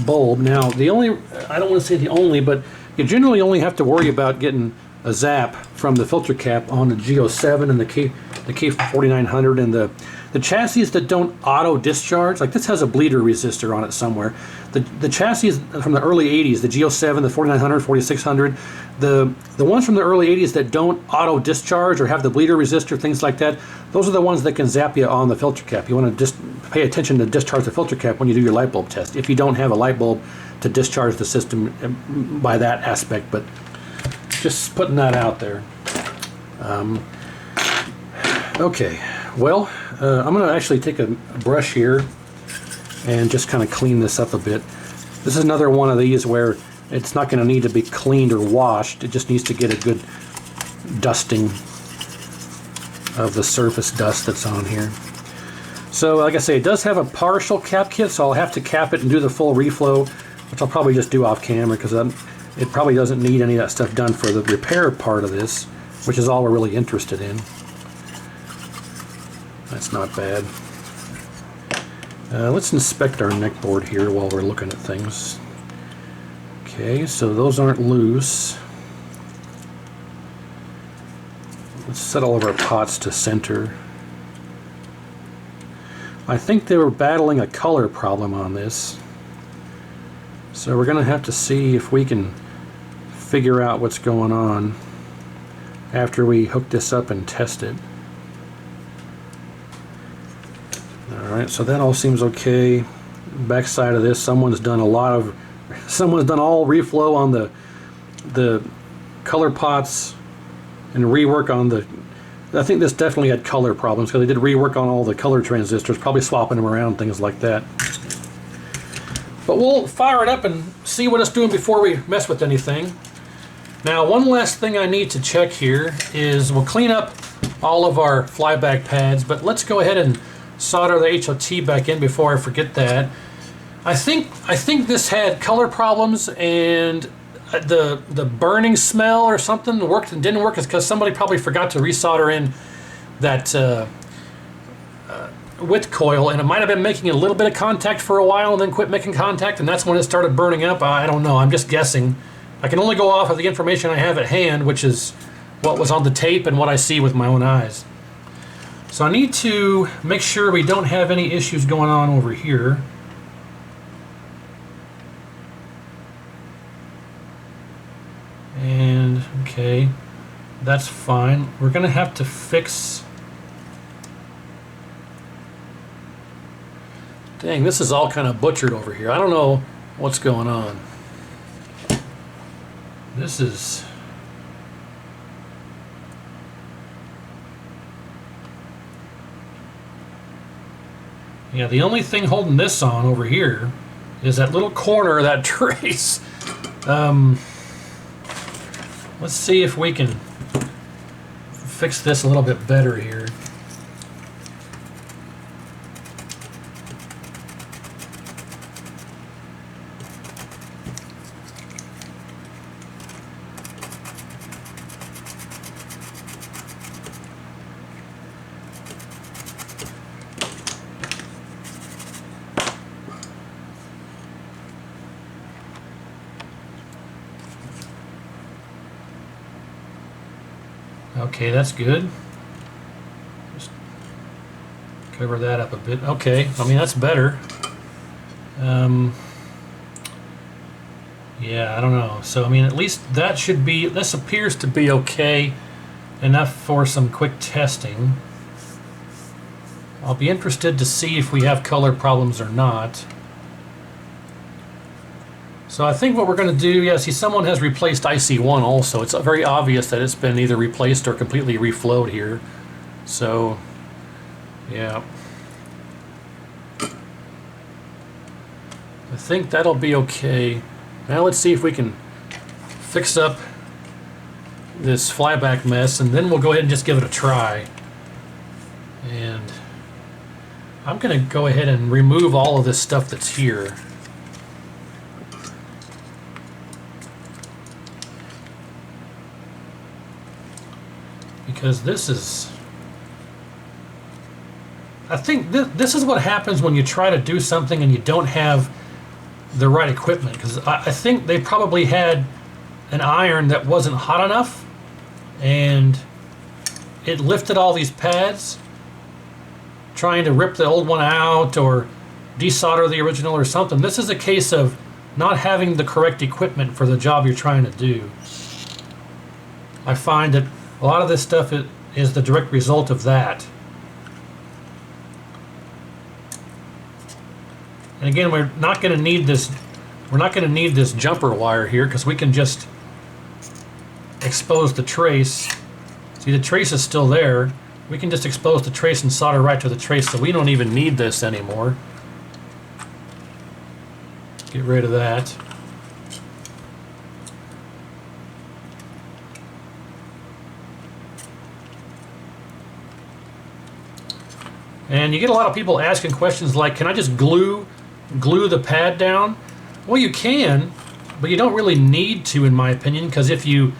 S1: bulb. Now, the only, I don't want to say the only, but you generally only have to worry about getting a zap from the filter cap on the G07 and the K4900 and the chassis that don't auto discharge. Like this has a bleeder resistor on it somewhere. The chassis from the early 80s, the G07, the 4900, 4600, the ones from the early 80s that don't auto discharge or have the bleeder resistor, things like that, those are the ones that can zap you on the filter cap. You want to just pay attention to discharge the filter cap when you do your light bulb test, if you don't have a light bulb to discharge the system by that aspect. But just putting that out there. Okay, well, I'm going to actually take a brush here and just kind of clean this up a bit. This is another one of these where it's not going to need to be cleaned or washed. It just needs to get a good dusting of the surface dust that's on here. So like I say, it does have a partial cap kit, so I'll have to cap it and do the full reflow, which I'll probably just do off camera because it probably doesn't need any of that stuff done for the repair part of this, which is all we're really interested in. That's not bad. Let's inspect our neck board here while we're looking at things. Okay, so those aren't loose. Let's set all of our pots to center. I think they were battling a color problem on this. So we're going to have to see if we can figure out what's going on after we hook this up and test it. Alright, so that all seems okay. Back side of this, someone's done all reflow on the color pots and rework on the, I think this definitely had color problems because they did rework on all the color transistors, probably swapping them around, things like that. But we'll fire it up and see what it's doing before we mess with anything. Now, one last thing I need to check here is we'll clean up all of our flyback pads, but let's go ahead and solder the HOT back in before I forget that. I think this had color problems, and the burning smell or something worked and didn't work is because somebody probably forgot to resolder in that width coil, and it might have been making a little bit of contact for a while and then quit making contact, and that's when it started burning up. I don't know, I'm just guessing. I can only go off of the information I have at hand, which is what was on the tape and what I see with my own eyes. So I need to make sure we don't have any issues going on over here. And okay, that's fine. We're gonna have to fix, dang, this is all kind of butchered over here. I don't know what's going on. This is, yeah, the only thing holding this on over here is that little corner of that trace. Let's see if we can fix this a little bit better here. Okay, that's good. Just cover that up a bit. Okay, I mean, that's better. Yeah, I don't know. So, I mean, at least that should be, this appears to be okay enough for some quick testing. I'll be interested to see if we have color problems or not. So I think what we're going to do, yeah, see, someone has replaced IC1 also. It's very obvious that it's been either replaced or completely reflowed here. So, yeah. I think that'll be okay. Now let's see if we can fix up this flyback mess, and then we'll go ahead and just give it a try. And I'm going to go ahead and remove all of this stuff that's here. Because this is, I think this is what happens when you try to do something and you don't have the right equipment. Because I think they probably had an iron that wasn't hot enough, and it lifted all these pads, trying to rip the old one out or desolder the original or something. This is a case of not having the correct equipment for the job you're trying to do. I find that a lot of this stuff is the direct result of that. And again, we're not going to need this. We're not going to need this jumper wire here, because we can just expose the trace. See, the trace is still there. We can just expose the trace and solder right to the trace, so we don't even need this anymore. Get rid of that. And you get a lot of people asking questions like, can I just glue the pad down? Well, you can, but you don't really need to, in my opinion, because if you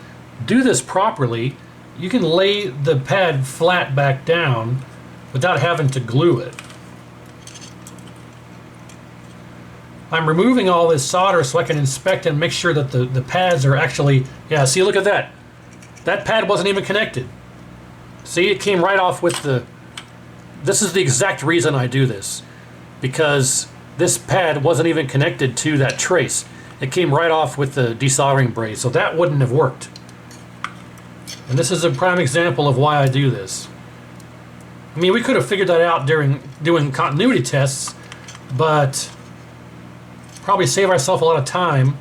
S1: do this properly, you can lay the pad flat back down without having to glue it. I'm removing all this solder so I can inspect and make sure that the pads are actually, yeah, see, look at that. That pad wasn't even connected. See, it came right off with the, this is the exact reason I do this, because this pad wasn't even connected to that trace. It came right off with the desoldering braid, so that wouldn't have worked. And this is a prime example of why I do this. I mean, we could have figured that out during doing continuity tests, but probably save ourselves a lot of time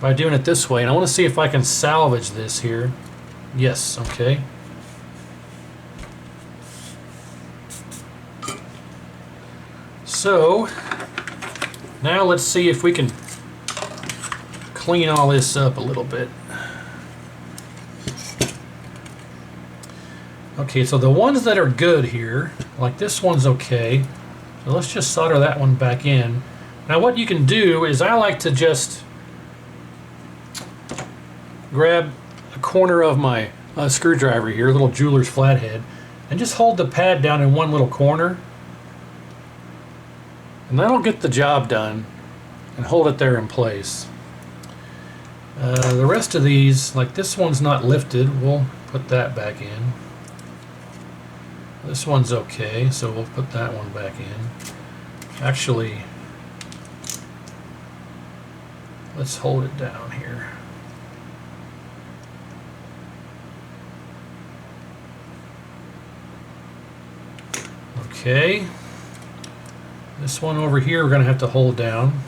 S1: by doing it this way. And I want to see if I can salvage this here. Yes, okay. So now let's see if we can clean all this up a little bit. Okay, so the ones that are good here, like this one's okay. So let's just solder that one back in. Now what you can do is, I like to just grab a corner of my screwdriver here, a little jeweler's flathead, and just hold the pad down in one little corner. And that'll get the job done and hold it there in place. The rest of these, like this one's not lifted, we'll put that back in. This one's okay, so we'll put that one back in. Actually, let's hold it down here. Okay. This one over here we're going to have to hold down.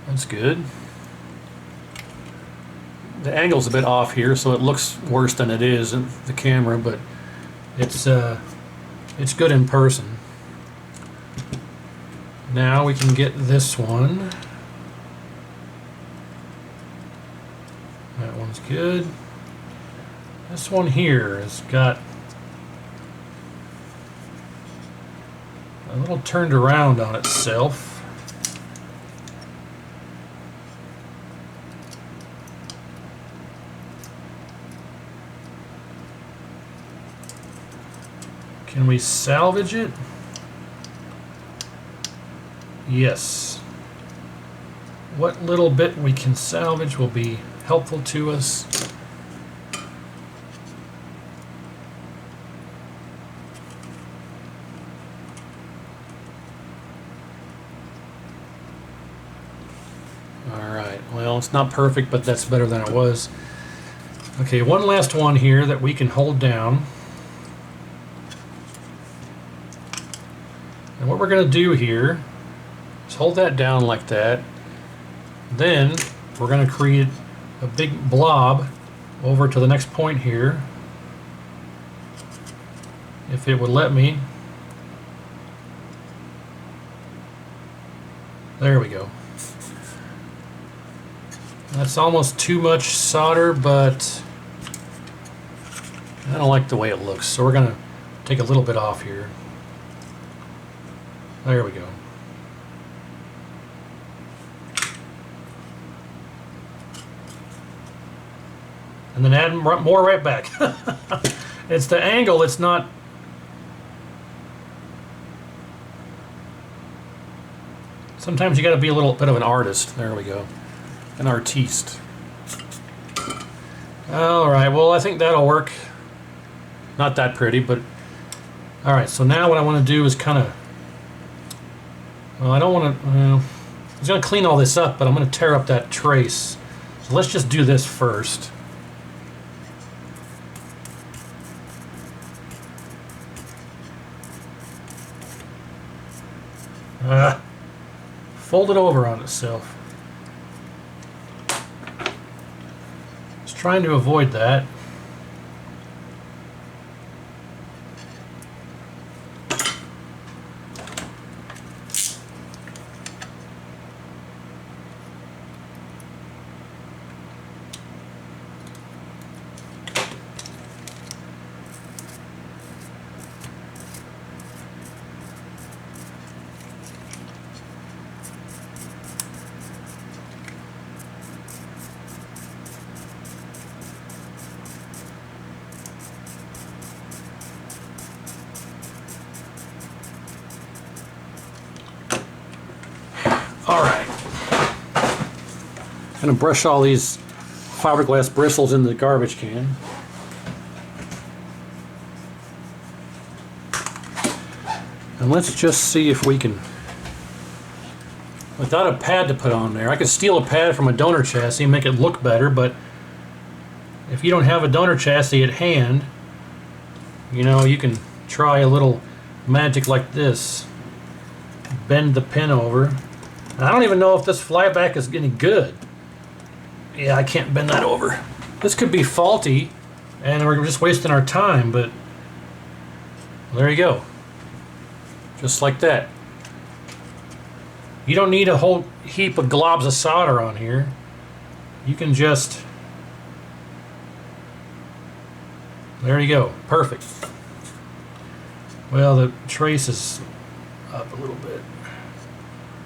S1: That's good. The angle's a bit off here, so it looks worse than it is in the camera, but it's good in person. Now we can get this one. That one's good. This one here has got a little turned around on itself. Can we salvage it? Yes. What little bit we can salvage will be helpful to us. Alright, well, it's not perfect, but that's better than it was. Okay, one last one here that we can hold down. And what we're going to do here is hold that down like that. Then we're going to create a big blob over to the next point here. If it would let me. There we go. That's almost too much solder, but I don't like the way it looks. So we're going to take a little bit off here. There we go. And then add more right back. It's the angle, it's not... Sometimes you got to be a little bit of an artist. There we go. An artiste. Alright, well, I think that'll work. Not that pretty, but... Alright, so now what I want to do is kind of... Well, I don't want to... I was going to clean all this up, but I'm going to tear up that trace. So let's just do this first. Fold it over on itself. Just trying to avoid that. Alright. I'm going to brush all these fiberglass bristles in the garbage can. And let's just see if we can, without a pad to put on there, I could steal a pad from a donor chassis and make it look better, but if you don't have a donor chassis at hand, you know, you can try a little magic like this. Bend the pin over. I don't even know if this flyback is any good. Yeah, I can't bend that over. This could be faulty, and we're just wasting our time, but there you go. Just like that. You don't need a whole heap of globs of solder on here. You can just... There you go. Perfect. Well, the trace is up a little bit.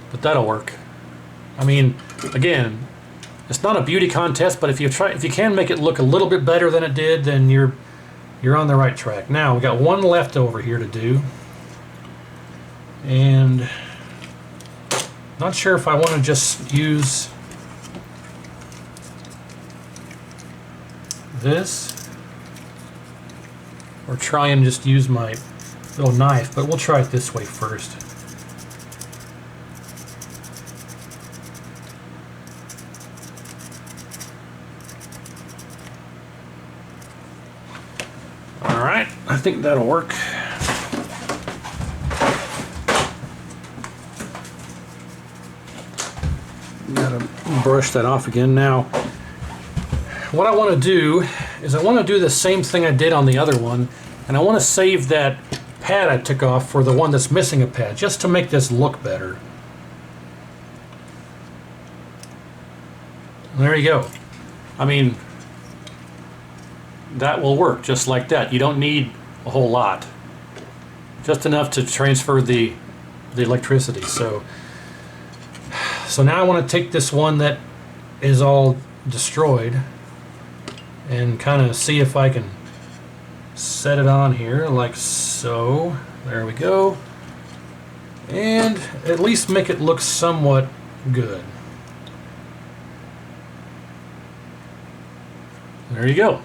S1: But that'll work. I mean, again, it's not a beauty contest, but if you can make it look a little bit better than it did, then you're on the right track. Now we got one left over here to do, and not sure if I want to just use this or try and just use my little knife, but we'll try it this way first. Alright, I think that'll work. Gotta brush that off again. Now, what I want to do is I want to do the same thing I did on the other one, and I want to save that pad I took off for the one that's missing a pad, just to make this look better. There you go. I mean, that will work just like that. You don't need a whole lot. Just enough to transfer the electricity. So now I want to take this one that is all destroyed and kind of see if I can set it on here like so. There we go. And at least make it look somewhat good. There you go.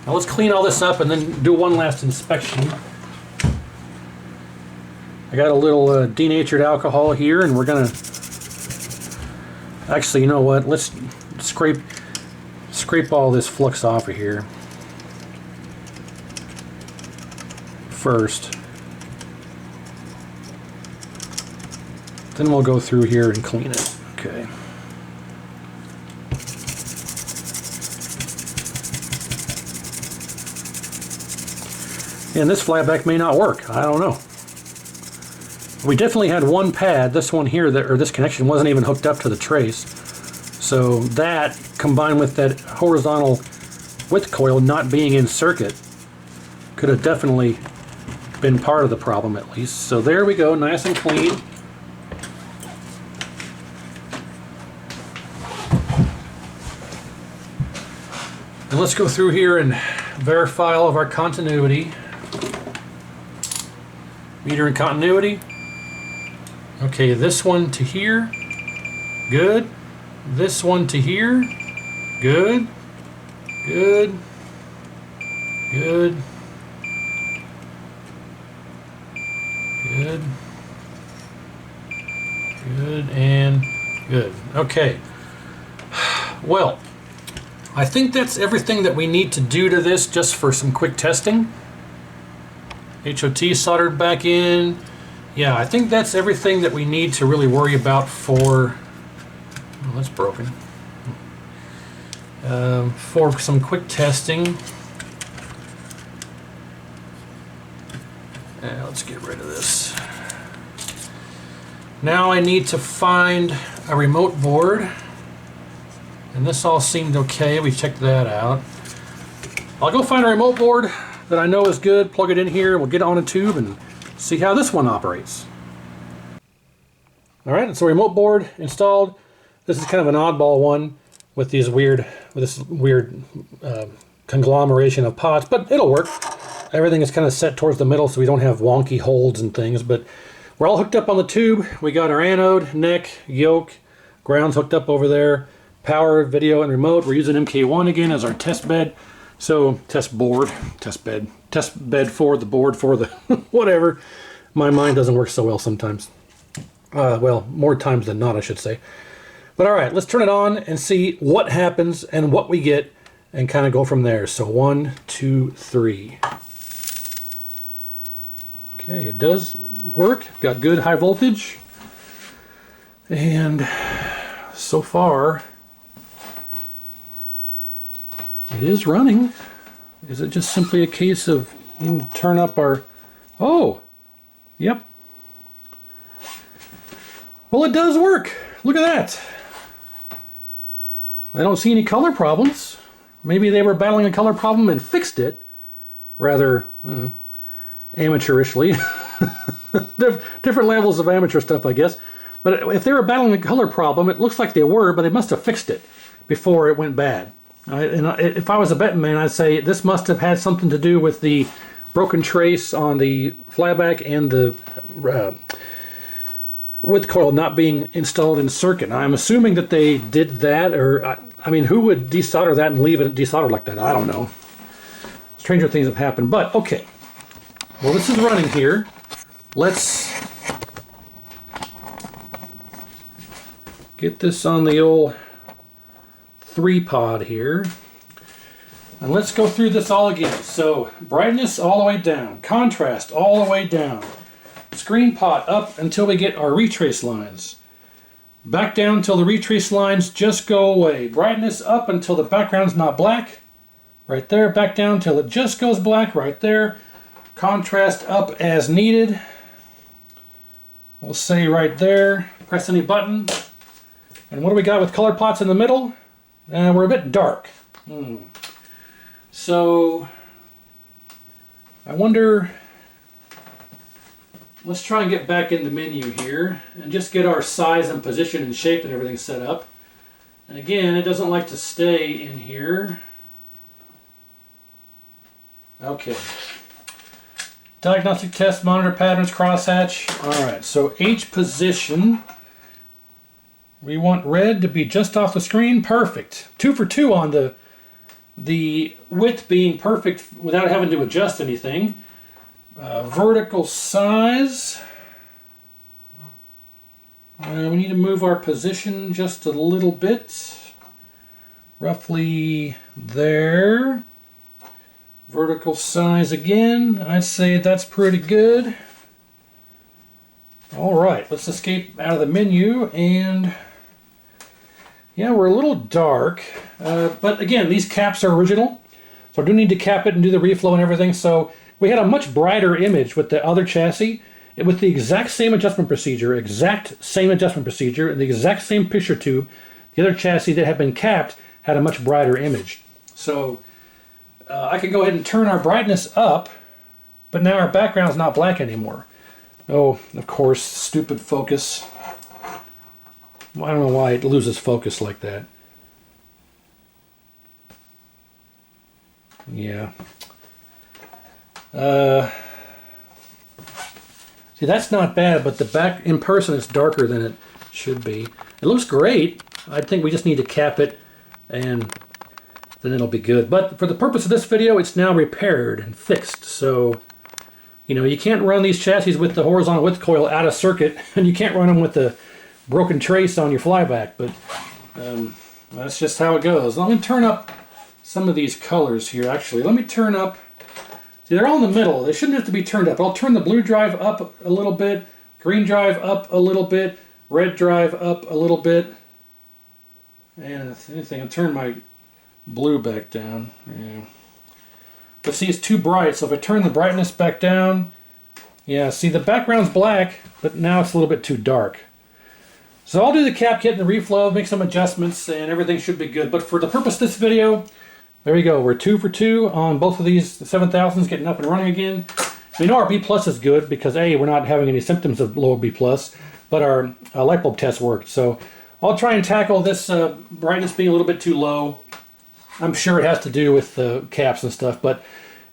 S1: Now let's clean all this up and then do one last inspection. I got a little denatured alcohol here, and we're gonna actually, you know what, let's scrape all this flux off of here first. Then we'll go through here and clean it. Okay. And this flyback may not work. I don't know. We definitely had one pad, this one here, or this connection wasn't even hooked up to the trace. So that, combined with that horizontal width coil not being in circuit, could have definitely been part of the problem at least. So there we go, nice and clean. And let's go through here and verify all of our continuity. Meter and continuity. Okay, this one to here, good. This one to here, good. Good. Good. Good. Good and good. Okay. Well, I think that's everything that we need to do to this just for some quick testing. HOT soldered back in. Yeah, I think that's everything that we need to really worry about for... Oh, that's broken. For some quick testing. Let's get rid of this. Now I need to find a remote board. And this all seemed okay. We checked that out. I'll go find a remote board that I know is good, plug it in here, we'll get it on a tube and see how this one operates. Alright, so remote board installed. This is kind of an oddball one with this weird conglomeration of pots, but it'll work. Everything is kind of set towards the middle so we don't have wonky holds and things, but we're all hooked up on the tube. We got our anode, neck, yoke, ground's hooked up over there, power, video, and remote. We're using MK1 again as our test bed. So, test bed for the board for the whatever. My mind doesn't work so well sometimes. Well, more times than not, I should say. But alright, let's turn it on and see what happens and what we get and kind of go from there. So 1, 2, 3. Okay, it does work. Got good high voltage. And so far, it is running. Is it just simply a case of turn up our... Oh! Yep. Well, it does work. Look at that. I don't see any color problems. Maybe they were battling a color problem and fixed it rather amateurishly. Different levels of amateur stuff, I guess. But if they were battling a color problem, it looks like they were, but they must have fixed it before it went bad. If I was a betting man, I'd say this must have had something to do with the broken trace on the flyback and the width coil not being installed in circuit. I'm assuming that they did that, or I mean, who would desolder that and leave it desoldered like that? I don't know. Stranger things have happened, but okay. Well, this is running here. Let's get this on the old 3-pod here. And let's go through this all again. So, brightness all the way down. Contrast all the way down. Screen pot up until we get our retrace lines. Back down until the retrace lines just go away. Brightness up until the background's not black. Right there. Back down until it just goes black. Right there. Contrast up as needed. We'll say right there. Press any button. And what do we got with color pots in the middle? We're a bit dark. So I wonder, let's try and get back in the menu here and just get our size and position and shape and everything set up. And again, it doesn't like to stay in here. Okay. Diagnostic test, monitor patterns, crosshatch. Alright, so H position. We want red to be just off the screen. Perfect. 2 for 2 on the width being perfect without having to adjust anything. Vertical size. We need to move our position just a little bit. Roughly there. Vertical size again. I'd say that's pretty good. Alright, let's escape out of the menu, and yeah, we're a little dark, but again, these caps are original, so I do need to cap it and do the reflow and everything. So we had a much brighter image with the other chassis, with the exact same adjustment procedure, and the exact same picture tube. The other chassis that had been capped had a much brighter image. So I can go ahead and turn our brightness up, but now our background's not black anymore. Oh, of course, stupid focus. Well, I don't know why it loses focus like that. Yeah. See, that's not bad, but the back in person is darker than it should be. It looks great. I think we just need to cap it, and then it'll be good. But for the purpose of this video, it's now repaired and fixed. So, you know, you can't run these chassis with the horizontal width coil out of circuit, and you can't run them with the broken trace on your flyback, but that's just how it goes. Let me turn up some of these colors here. Actually, let me turn up, see, they're all in the middle. They shouldn't have to be turned up. I'll turn the blue drive up a little bit, green drive up a little bit, red drive up a little bit, and if anything, I'll turn my blue back down. Yeah. But see, it's too bright, so if I turn the brightness back down, yeah, see, the background's black, but now it's a little bit too dark. So I'll do the cap kit and the reflow, make some adjustments, and everything should be good. But for the purpose of this video, there we go. We're 2 for 2 on both of these 7000s, getting up and running again. We know our B plus is good because A, we're not having any symptoms of low B plus, but our light bulb test worked. So I'll try and tackle this brightness being a little bit too low. I'm sure it has to do with the caps and stuff, but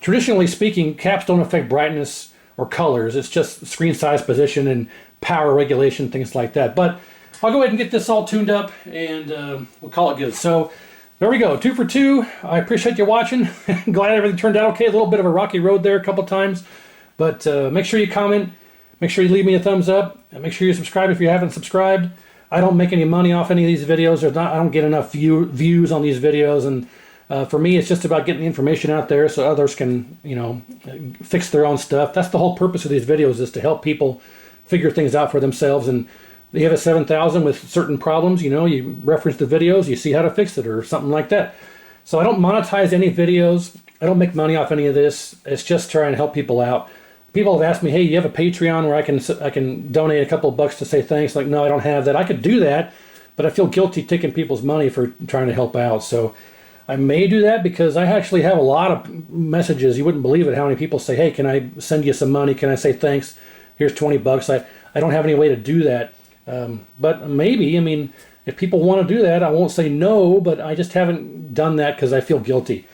S1: traditionally speaking, caps don't affect brightness or colors. It's just screen size, position, and power regulation, things like that. But I'll go ahead and get this all tuned up, and we'll call it good. So there we go, 2 for 2. I appreciate you watching. Glad everything turned out okay. A little bit of a rocky road there a couple times, but make sure you comment, make sure you leave me a thumbs up, and make sure you subscribe if you haven't subscribed. I don't make any money off any of these videos. I don't get enough views on these videos, and for me, it's just about getting the information out there so others can, you know, fix their own stuff. That's the whole purpose of these videos, is to help people figure things out for themselves. And you have a 7000 with certain problems, you know, you reference the videos, you see how to fix it or something like that. So I don't monetize any videos. I don't make money off any of this. It's just trying to help people out. People have asked me, hey, you have a Patreon where I can donate a couple of bucks to say thanks? Like, no, I don't have that. I could do that, but I feel guilty taking people's money for trying to help out. So I may do that because I actually have a lot of messages. You wouldn't believe it how many people say, hey, can I send you some money? Can I say thanks? Here's 20 bucks. I don't have any way to do that. But maybe, I mean, if people want to do that, I won't say no, but I just haven't done that because I feel guilty.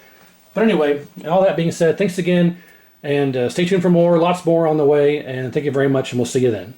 S1: But anyway, all that being said, thanks again, and stay tuned for more, lots more on the way, and thank you very much, and we'll see you then.